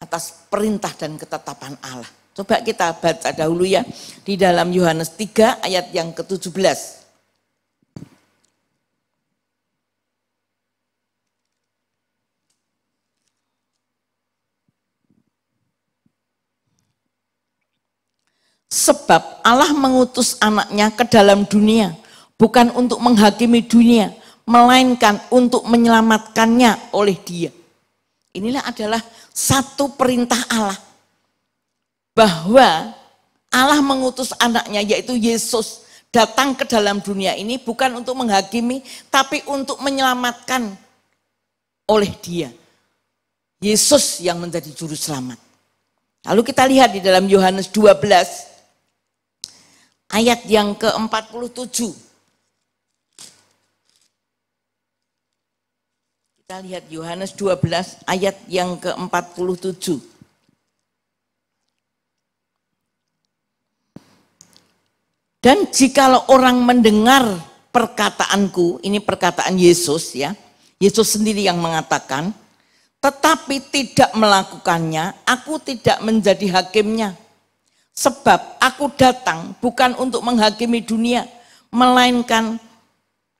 B: atas perintah dan ketetapan Allah. Coba kita baca dahulu ya di dalam Yohanes 3 ayat yang ke-17. Sebab Allah mengutus anaknya ke dalam dunia, bukan untuk menghakimi dunia, melainkan untuk menyelamatkannya oleh Dia. Inilah adalah satu perintah Allah, bahwa Allah mengutus anaknya yaitu Yesus datang ke dalam dunia ini bukan untuk menghakimi, tapi untuk menyelamatkan oleh Dia. Yesus yang menjadi juru selamat. Lalu kita lihat di dalam Yohanes 12 ayat yang ke-47. Kita lihat Yohanes 12 ayat yang ke-47. Dan jikalau orang mendengar perkataanku, ini perkataan Yesus ya, Yesus sendiri yang mengatakan, tetapi tidak melakukannya, aku tidak menjadi hakimnya. Sebab aku datang bukan untuk menghakimi dunia, melainkan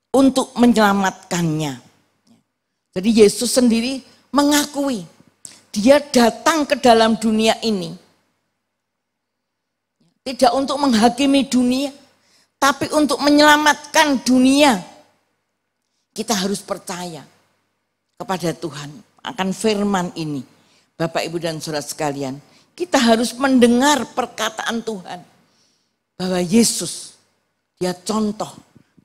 B: untuk menyelamatkannya. Jadi Yesus sendiri mengakui, dia datang ke dalam dunia ini tidak untuk menghakimi dunia, tapi untuk menyelamatkan dunia. Kita harus percaya kepada Tuhan akan firman ini. Bapak, Ibu, dan saudara sekalian, kita harus mendengar perkataan Tuhan bahwa Yesus, dia contoh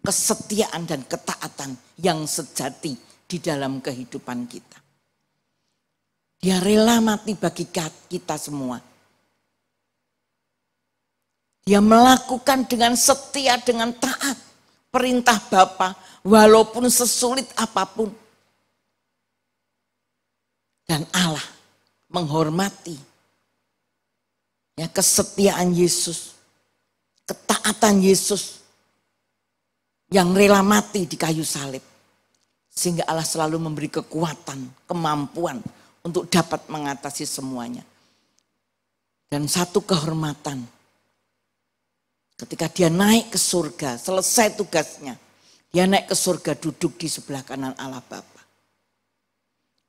B: kesetiaan dan ketaatan yang sejati di dalam kehidupan kita. Dia rela mati bagi kita semua. Dia melakukan dengan setia, dengan taat perintah Bapa walaupun sesulit apapun. Dan Allah menghormati ya, kesetiaan Yesus, ketaatan Yesus yang rela mati di kayu salib. Sehingga Allah selalu memberi kekuatan, kemampuan untuk dapat mengatasi semuanya. Dan satu kehormatan, ketika dia naik ke surga, selesai tugasnya, dia naik ke surga, duduk di sebelah kanan Allah Bapa.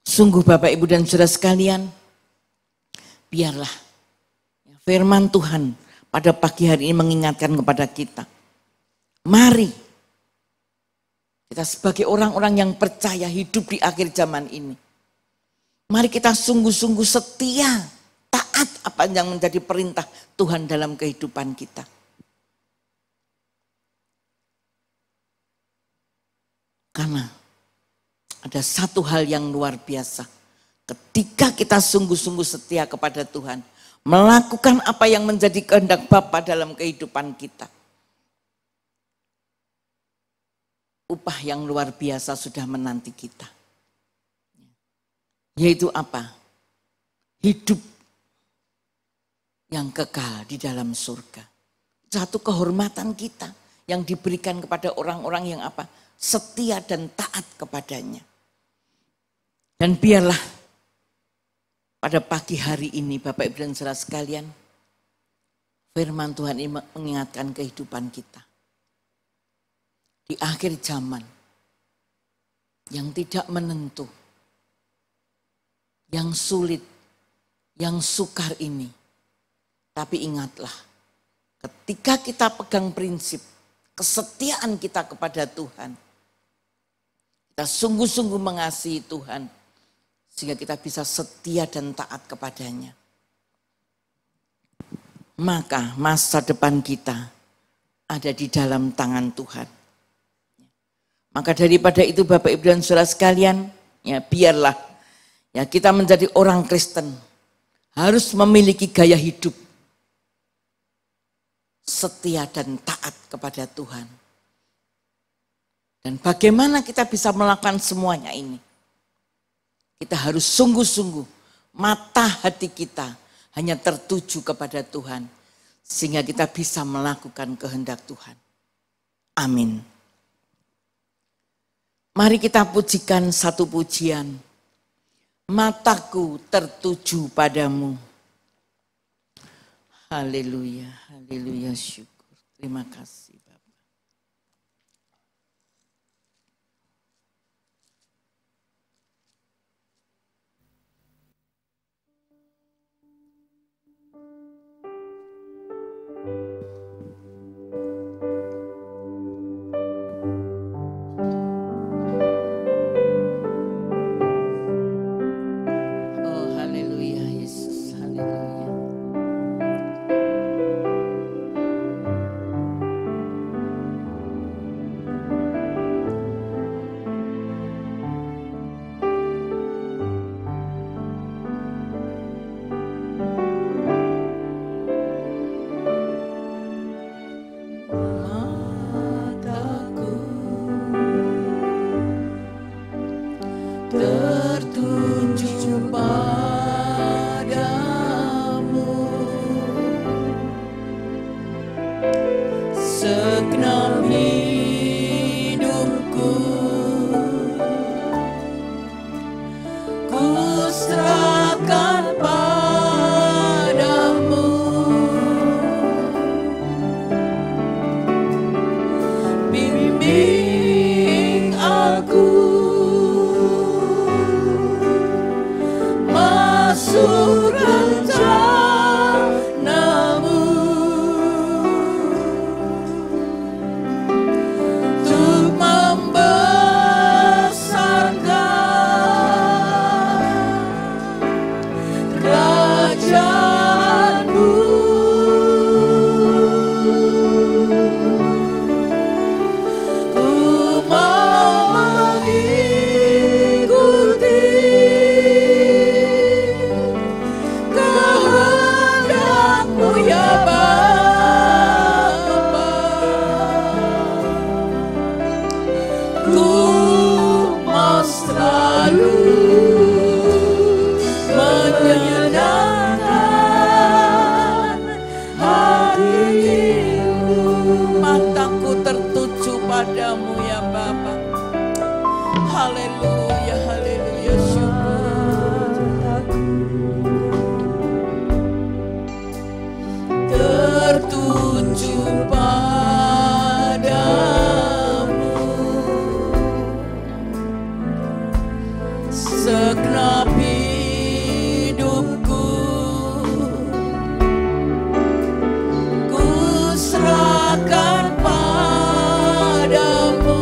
B: Sungguh Bapak, Ibu, dan saudara sekalian, biarlah firman Tuhan pada pagi hari ini mengingatkan kepada kita. Mari kita sebagai orang-orang yang percaya hidup di akhir zaman ini. Mari kita sungguh-sungguh setia, taat apa yang menjadi perintah Tuhan dalam kehidupan kita. Karena ada satu hal yang luar biasa. Ketika kita sungguh-sungguh setia kepada Tuhan, melakukan apa yang menjadi kehendak Bapa dalam kehidupan kita, upah yang luar biasa sudah menanti kita. Yaitu apa? Hidup yang kekal di dalam surga. Satu kehormatan kita yang diberikan kepada orang-orang yang apa? Setia dan taat kepadanya. Dan biarlah pada pagi hari ini Bapak, Ibu, dan saudara sekalian, firman Tuhan ini mengingatkan kehidupan kita. Di akhir zaman yang tidak menentu, yang sulit, yang sukar ini. Tapi ingatlah, ketika kita pegang prinsip kesetiaan kita kepada Tuhan, kita sungguh-sungguh mengasihi Tuhan, sehingga kita bisa setia dan taat kepadanya. Maka masa depan kita ada di dalam tangan Tuhan. Maka daripada itu Bapak, Ibu, dan saudara sekalian, ya biarlah ya kita menjadi orang Kristen harus memiliki gaya hidup setia dan taat kepada Tuhan. Dan bagaimana kita bisa melakukan semuanya ini? Kita harus sungguh-sungguh mata hati kita hanya tertuju kepada Tuhan. Sehingga kita bisa melakukan kehendak Tuhan. Amin. Mari kita pujikan satu pujian. mataku tertuju padamu. Haleluya, haleluya, syukur. Terima kasih Bapak. Oh haleluya Yesus, haleluya. Mataku tertuju padamu, segenap hidupku ku serahkan padamu. Bimbing aku masuk rencanamu, untuk membesarkan kerajaanmu. Ku mau mengikuti kehendak-Mu ya Bapa. Ku mau selalu menyenangkan hati-Mu. Mataku tertuju padamu ya Bapa. Haleluya, haleluya, syukur. Tertuju padamu, segenap hidupku ku serahkan padamu.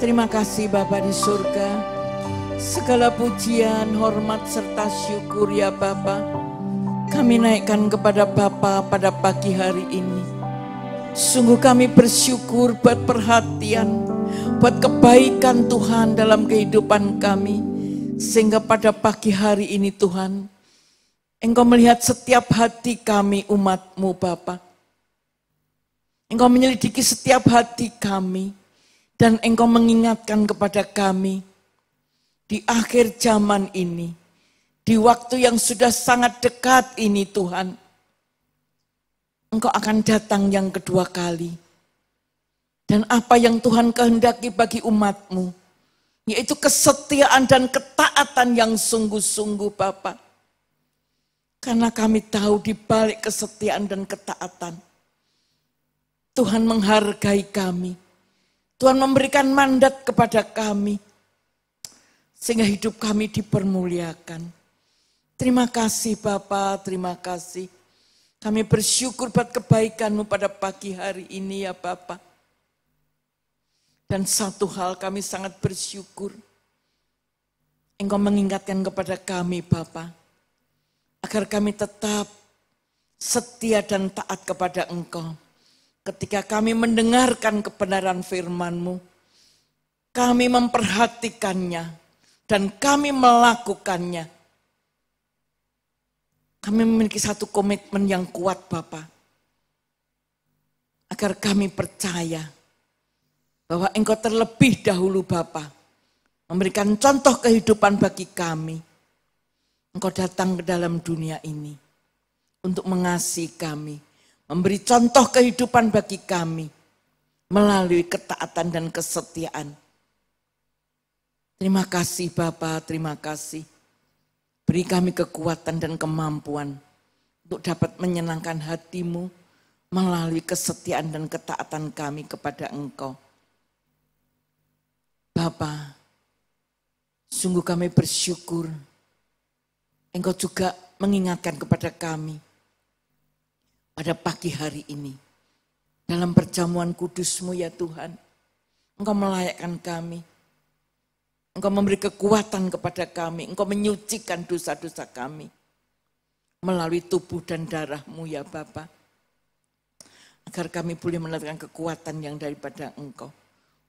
B: Terima kasih Bapa di surga. Segala pujian, hormat serta syukur ya Bapa, kami naikkan kepada Bapa pada pagi hari ini. Sungguh kami bersyukur buat perhatian, buat kebaikan Tuhan dalam kehidupan kami. Sehingga pada pagi hari ini Tuhan, Engkau melihat setiap hati kami umat-Mu Bapa. Engkau menyelidiki setiap hati kami. Dan Engkau mengingatkan kepada kami di akhir zaman ini, di waktu yang sudah sangat dekat ini Tuhan, Engkau akan datang yang kedua kali. Dan apa yang Tuhan kehendaki bagi umat-Mu, yaitu kesetiaan dan ketaatan yang sungguh-sungguh Bapa. Karena kami tahu di balik kesetiaan dan ketaatan, Tuhan menghargai kami. Tuhan memberikan mandat kepada kami, sehingga hidup kami dipermuliakan. Terima kasih Bapa, terima kasih. Kami bersyukur buat kebaikan-Mu pada pagi hari ini ya Bapa. Dan satu hal kami sangat bersyukur, Engkau mengingatkan kepada kami Bapa, agar kami tetap setia dan taat kepada Engkau. Ketika kami mendengarkan kebenaran firman-Mu, kami memperhatikannya dan kami melakukannya. Kami memiliki satu komitmen yang kuat Bapa, agar kami percaya bahwa Engkau terlebih dahulu Bapa memberikan contoh kehidupan bagi kami. Engkau datang ke dalam dunia ini untuk mengasihi kami, memberi contoh kehidupan bagi kami melalui ketaatan dan kesetiaan. Terima kasih Bapa, terima kasih. Beri kami kekuatan dan kemampuan untuk dapat menyenangkan hati-Mu melalui kesetiaan dan ketaatan kami kepada Engkau. Bapa, sungguh kami bersyukur Engkau juga mengingatkan kepada kami pada pagi hari ini, dalam perjamuan kudus-Mu ya Tuhan, Engkau melayakkan kami, Engkau memberi kekuatan kepada kami, Engkau menyucikan dosa-dosa kami, melalui tubuh dan darah-Mu ya Bapa, agar kami boleh mendapatkan kekuatan yang daripada Engkau,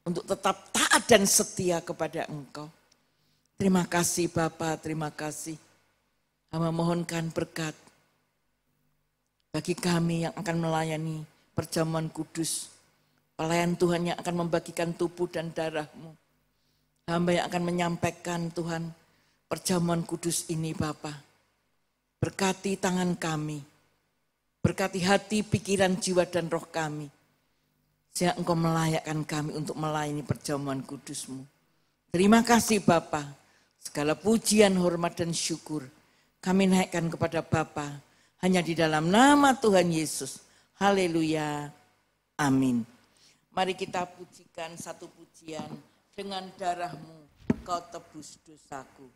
B: untuk tetap taat dan setia kepada Engkau. Terima kasih Bapa, terima kasih. Hamba mohonkan berkat bagi kami yang akan melayani perjamuan kudus, pelayan Tuhan yang akan membagikan tubuh dan darah-Mu. Hamba yang akan menyampaikan Tuhan perjamuan kudus ini Bapa. Berkati tangan kami, berkati hati, pikiran, jiwa dan roh kami. Sehingga Engkau melayakkan kami untuk melayani perjamuan kudus-Mu. Terima kasih Bapa, segala pujian, hormat dan syukur kami naikkan kepada Bapa. Hanya di dalam nama Tuhan Yesus. Haleluya. Amin. Mari kita pujikan satu pujian. Dengan darah-Mu kau tebus dosaku.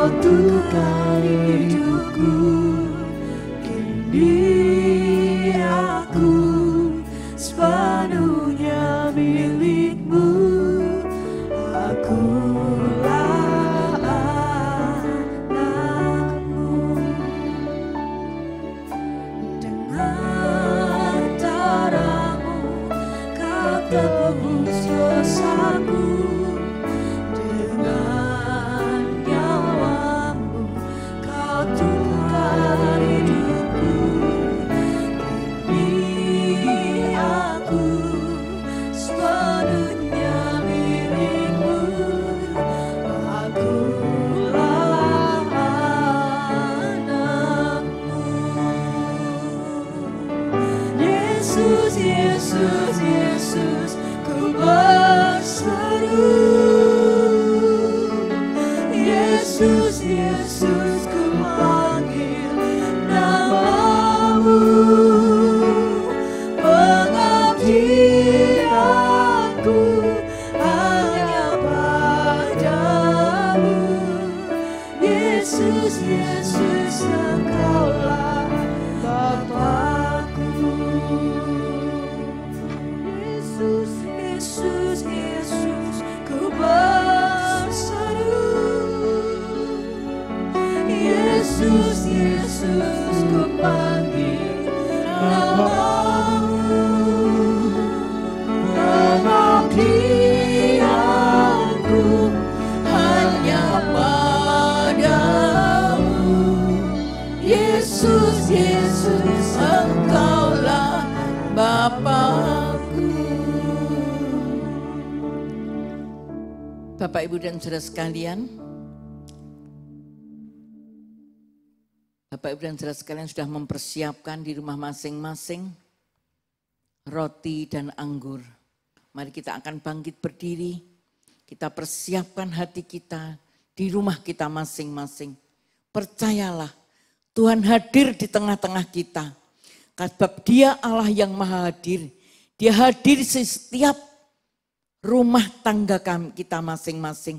A: Kau Tuhan hidupku, kini aku sepenuhnya milik-Mu. Akulah anak-Mu. Dengan darah-Mu Kau tebus dosaku, dengan nyawa-Mu Kau tukar hidupku. Kini aku sepenuhnya milik-Mu. Akulah anak-Mu. Yesus, Yesus, Yesus, ku berseru. Yesus, Yesus, ku panggil nama-Mu. Pengabdianku hanya padamu. Yesus, Yesus, Engkaulah Bapa-Ku. Yesus, Yesus, Yesus, ku berseru. Yesus, Yesus, ku panggil nama-Mu. Pengabdianku hanya padamu. Yesus, Yesus, Engkaulah Bapa-Ku.
B: Bapak, Ibu, dan saudara sekalian, Bapak, Ibu, dan saudara sekalian sudah mempersiapkan di rumah masing-masing roti dan anggur. Mari kita akan bangkit berdiri, kita persiapkan hati kita di rumah kita masing-masing. Percayalah, Tuhan hadir di tengah-tengah kita. Sebab Dia Allah yang maha hadir. Dia hadir di setiap rumah tangga kita masing-masing.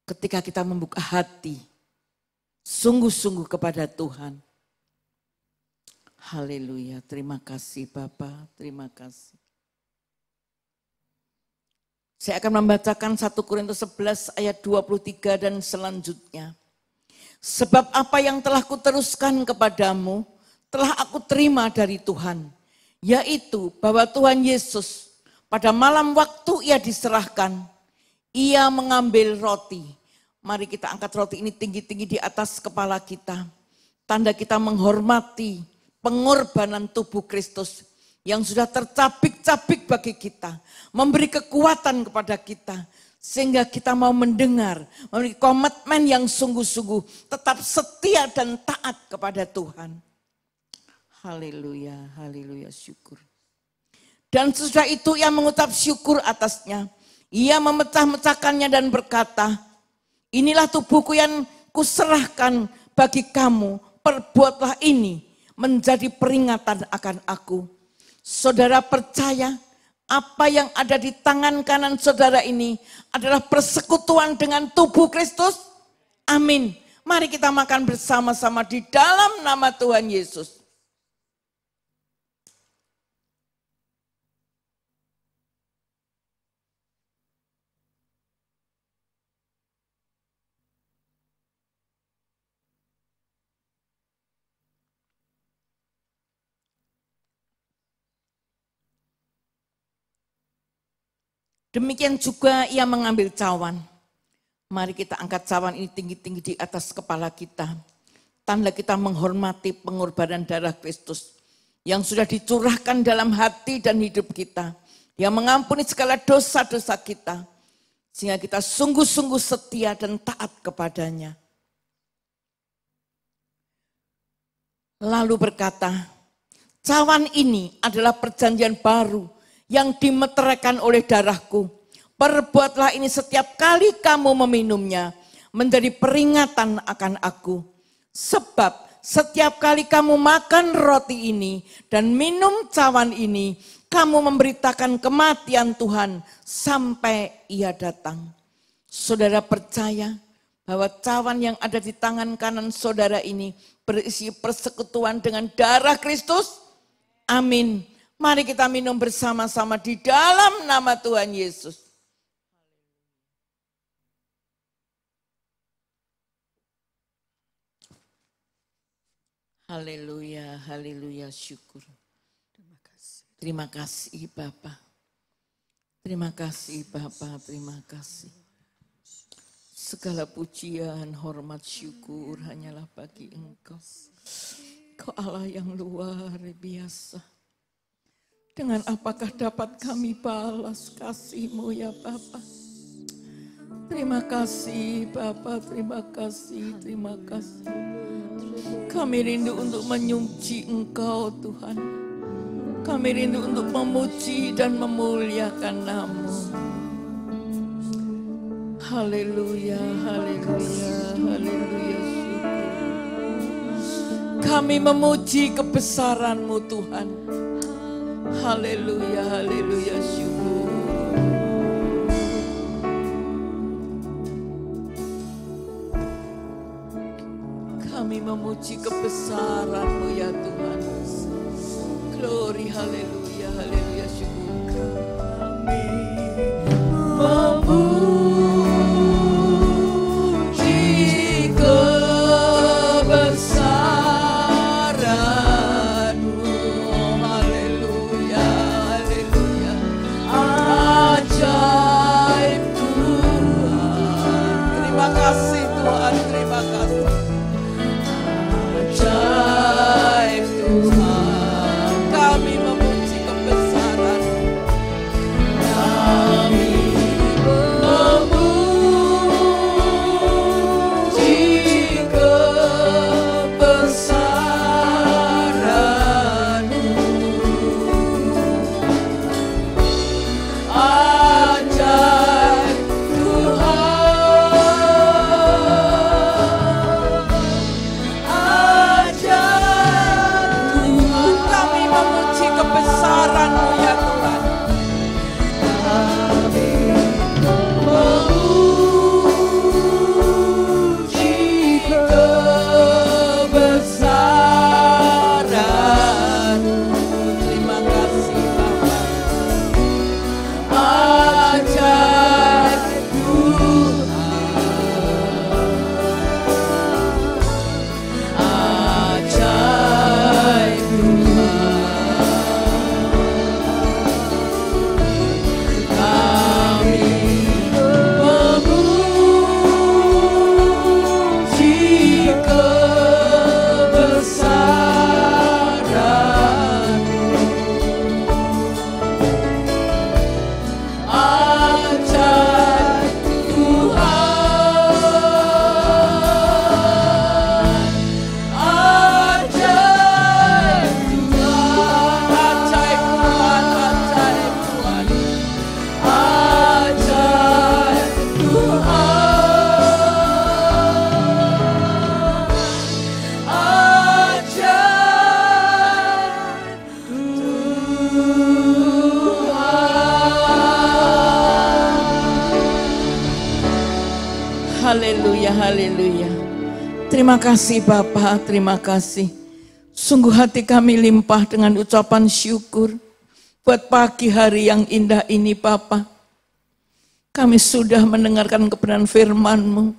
B: Ketika kita membuka hati, sungguh-sungguh kepada Tuhan. Haleluya, terima kasih Bapa, terima kasih. Saya akan membacakan 1 Korintus 11 ayat 23 dan selanjutnya. Sebab apa yang telah kuteruskan kepadamu, telah aku terima dari Tuhan. Yaitu bahwa Tuhan Yesus pada malam waktu Ia diserahkan, Ia mengambil roti. Mari kita angkat roti ini tinggi-tinggi di atas kepala kita. Tanda kita menghormati pengorbanan tubuh Kristus yang sudah tercabik-cabik bagi kita. Memberi kekuatan kepada kita. Sehingga kita mau mendengar, memiliki komitmen yang sungguh-sungguh. Tetap setia dan taat kepada Tuhan. Haleluya, haleluya, syukur. Dan sesudah itu Ia mengucap syukur atasnya. Ia memecah-mecahkannya dan berkata, inilah tubuhku yang kuserahkan bagi kamu, perbuatlah ini menjadi peringatan akan aku. Saudara percaya apa yang ada di tangan kanan saudara ini adalah persekutuan dengan tubuh Kristus? Amin. Mari kita makan bersama-sama di dalam nama Tuhan Yesus. Demikian juga Ia mengambil cawan. Mari kita angkat cawan ini tinggi-tinggi di atas kepala kita. Tanda kita menghormati pengorbanan darah Kristus yang sudah dicurahkan dalam hati dan hidup kita. Yang mengampuni segala dosa-dosa kita. Sehingga kita sungguh-sungguh setia dan taat kepadanya. Lalu berkata, cawan ini adalah perjanjian baru yang dimeteraikan oleh darahku. Perbuatlah ini setiap kali kamu meminumnya menjadi peringatan akan aku. Sebab setiap kali kamu makan roti ini dan minum cawan ini, kamu memberitakan kematian Tuhan sampai Ia datang. Saudara percaya bahwa cawan yang ada di tangan kanan saudara ini berisi persekutuan dengan darah Kristus. Amin. Mari kita minum bersama-sama di dalam nama Tuhan Yesus. Haleluya, haleluya, syukur. Terima kasih Bapa. Terima kasih Bapa, terima kasih. Segala pujian, hormat, syukur hanyalah bagi Engkau. Kau Allah yang luar biasa. Dengan apakah dapat kami balas kasih-Mu ya Bapa? Terima kasih Bapa, terima kasih, terima kasih. Kami rindu untuk menyuci Engkau Tuhan. Kami rindu untuk memuji dan memuliakan nama-Mu. Haleluya, haleluya, haleluya, syukur. Kami memuji kebesaran-Mu Tuhan. Haleluya, haleluya, syukur. Kami memuji kebesaran-Mu ya Tuhan. Glory, haleluya, haleluya, syukur. Kami memuji kebesaran-Mu. Oh, haleluya, haleluya. Ajaib Tuhan. Terima kasih Tuhan, terima kasih. Ajaib Tuhan. Kami memuji kebesaran. Kami memuji kebesaran-Mu. Ajaib Tuhan. Ajaib Tuhan. Kami memuji kebesaran-Mu ya Tuhan. Kami memuji kebesaran-Mu. Terima kasih Bapa. Ajaib Tuhan. Ajaib Tuhan. Kami memuji kebesaran-Mu. Ajaib Tuhan. Ajaib Tuhan. Ajaib Tuhan. Ajaib Tuhan. Ajaib Tuhan. Haleluya, haleluya. Terima kasih Bapa, terima kasih. Sungguh hati kami limpah dengan ucapan syukur buat pagi hari yang indah ini Bapa. Kami sudah mendengarkan kebenaran firman-Mu.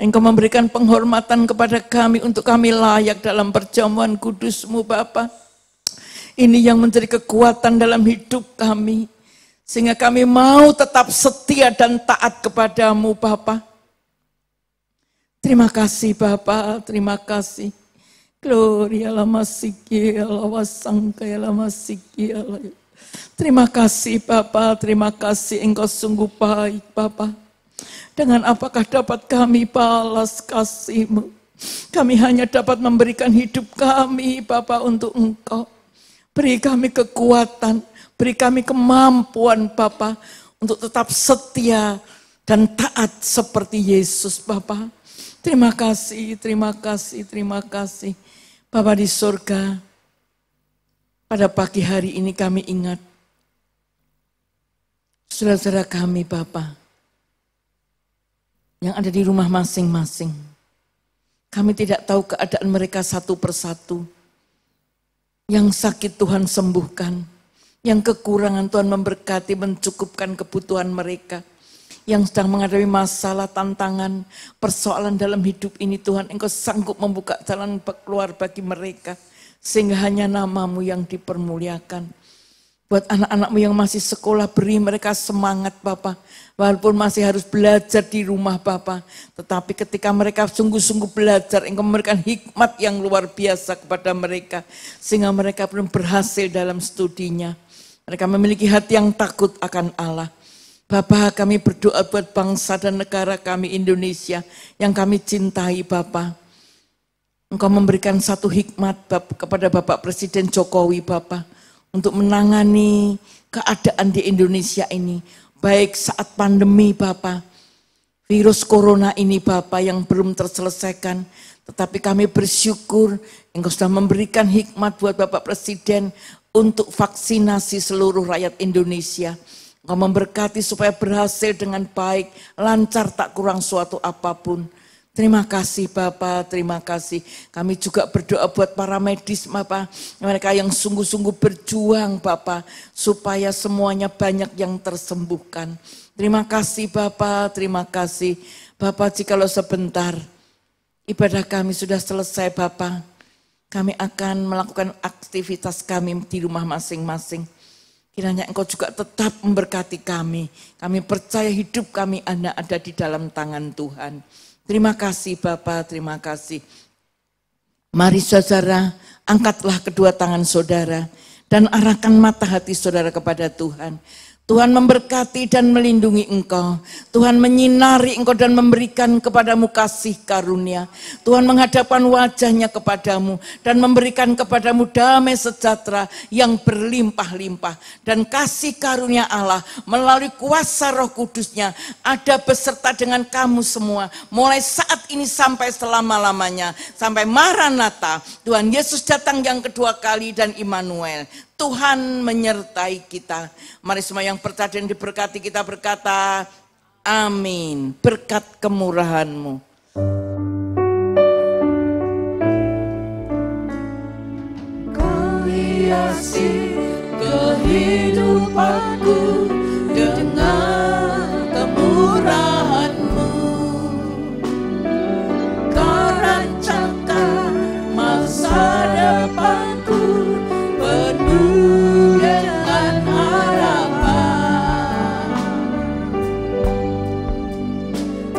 B: Engkau memberikan penghormatan kepada kami untuk kami layak dalam perjamuan kudus-Mu Bapa. Ini yang menjadi kekuatan dalam hidup kami. Sehingga kami mau tetap setia dan taat kepadamu Bapa. Terima kasih Bapa, terima kasih. Gloria la masiki ala wasangka la masiki ala. Terima kasih Bapa, terima kasih Engkau sungguh baik Bapa. Dengan apakah dapat kami balas kasih-Mu? Kami hanya dapat memberikan hidup kami Bapa untuk Engkau. Beri kami kekuatan, beri kami kemampuan Bapa untuk tetap setia dan taat seperti Yesus Bapa. Terima kasih, terima kasih, terima kasih. Bapa di surga, pada pagi hari ini kami ingat saudara-saudara kami Bapa yang ada di rumah masing-masing. Kami tidak tahu keadaan mereka satu persatu. Yang sakit Tuhan sembuhkan, yang kekurangan Tuhan memberkati, mencukupkan kebutuhan mereka. Yang sedang menghadapi masalah, tantangan, persoalan dalam hidup ini Tuhan, Engkau sanggup membuka jalan keluar bagi mereka. Sehingga hanya nama-Mu yang dipermuliakan. Buat anak-anak-Mu yang masih sekolah, beri mereka semangat Bapa. Walaupun masih harus belajar di rumah Bapa. Tetapi ketika mereka sungguh-sungguh belajar, Engkau memberikan hikmat yang luar biasa kepada mereka. Sehingga mereka belum berhasil dalam studinya. Mereka memiliki hati yang takut akan Allah. Bapa, kami berdoa buat bangsa dan negara kami Indonesia yang kami cintai Bapa. Engkau memberikan satu hikmat kepada Bapak Presiden Jokowi Bapa untuk menangani keadaan di Indonesia ini. Baik saat pandemi Bapa, virus corona ini Bapa yang belum terselesaikan. Tetapi kami bersyukur Engkau sudah memberikan hikmat buat Bapak Presiden untuk vaksinasi seluruh rakyat Indonesia. Engkau memberkati supaya berhasil dengan baik, lancar tak kurang suatu apapun. Terima kasih Bapa, terima kasih. Kami juga berdoa buat para medis Bapa, mereka yang sungguh-sungguh berjuang Bapa, supaya semuanya banyak yang tersembuhkan. Terima kasih Bapa, terima kasih. Bapa, jikalau sebentar ibadah kami sudah selesai Bapa, kami akan melakukan aktivitas kami di rumah masing-masing. Kiranya Engkau juga tetap memberkati kami. Kami percaya hidup kami ada di dalam tangan Tuhan. Terima kasih Bapa, terima kasih. Mari saudara, angkatlah kedua tangan saudara dan arahkan mata hati saudara kepada Tuhan. Tuhan memberkati dan melindungi engkau. Tuhan menyinari engkau dan memberikan kepadamu kasih karunia. Tuhan menghadapkan wajahnya kepadamu dan memberikan kepadamu damai sejahtera yang berlimpah-limpah. Dan kasih karunia Allah melalui kuasa Roh Kudusnya ada beserta dengan kamu semua. Mulai saat ini sampai selama-lamanya. Sampai Maranatha. Tuhan Yesus datang yang kedua kali dan Immanuel. Tuhan menyertai kita. Mari semua yang percaya dan diberkati kita berkata, amin. Berkat kemurahan-Mu.
C: Kau hiasi kehidupanku dengan kemurahan-Mu. Kau rancangkan masa depanku penuh dengan harapan.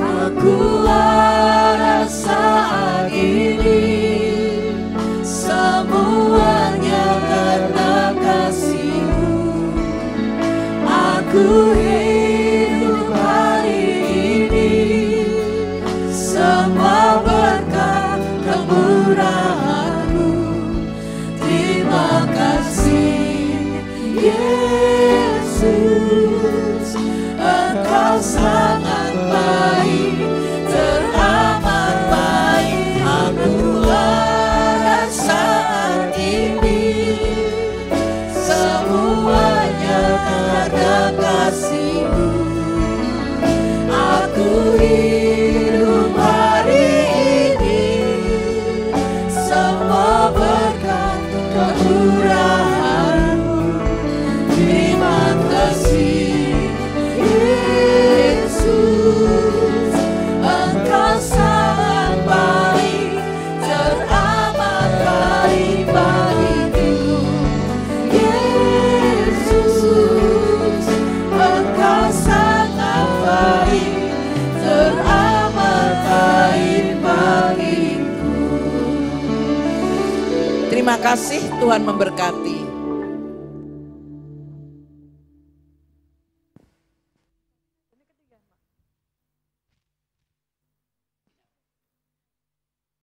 C: Aku ada saat ini semuanya karena kasih-Mu. Aku hidup hari ini semua berkat kemurahan-Mu. Terima kasih Yesus, Engkau sangat baik, teramat baik. Aku ada saat ini semuanya karena kasih-Mu. Aku hidup hari ini semua berkat kemurahan-Mu. Terima kasih Yesus, Engkau sangat baik, teramat baik bagiku. Yesus, Engkau sangat baik, teramat baik bagiku.
B: Terima kasih, Tuhan memberkati.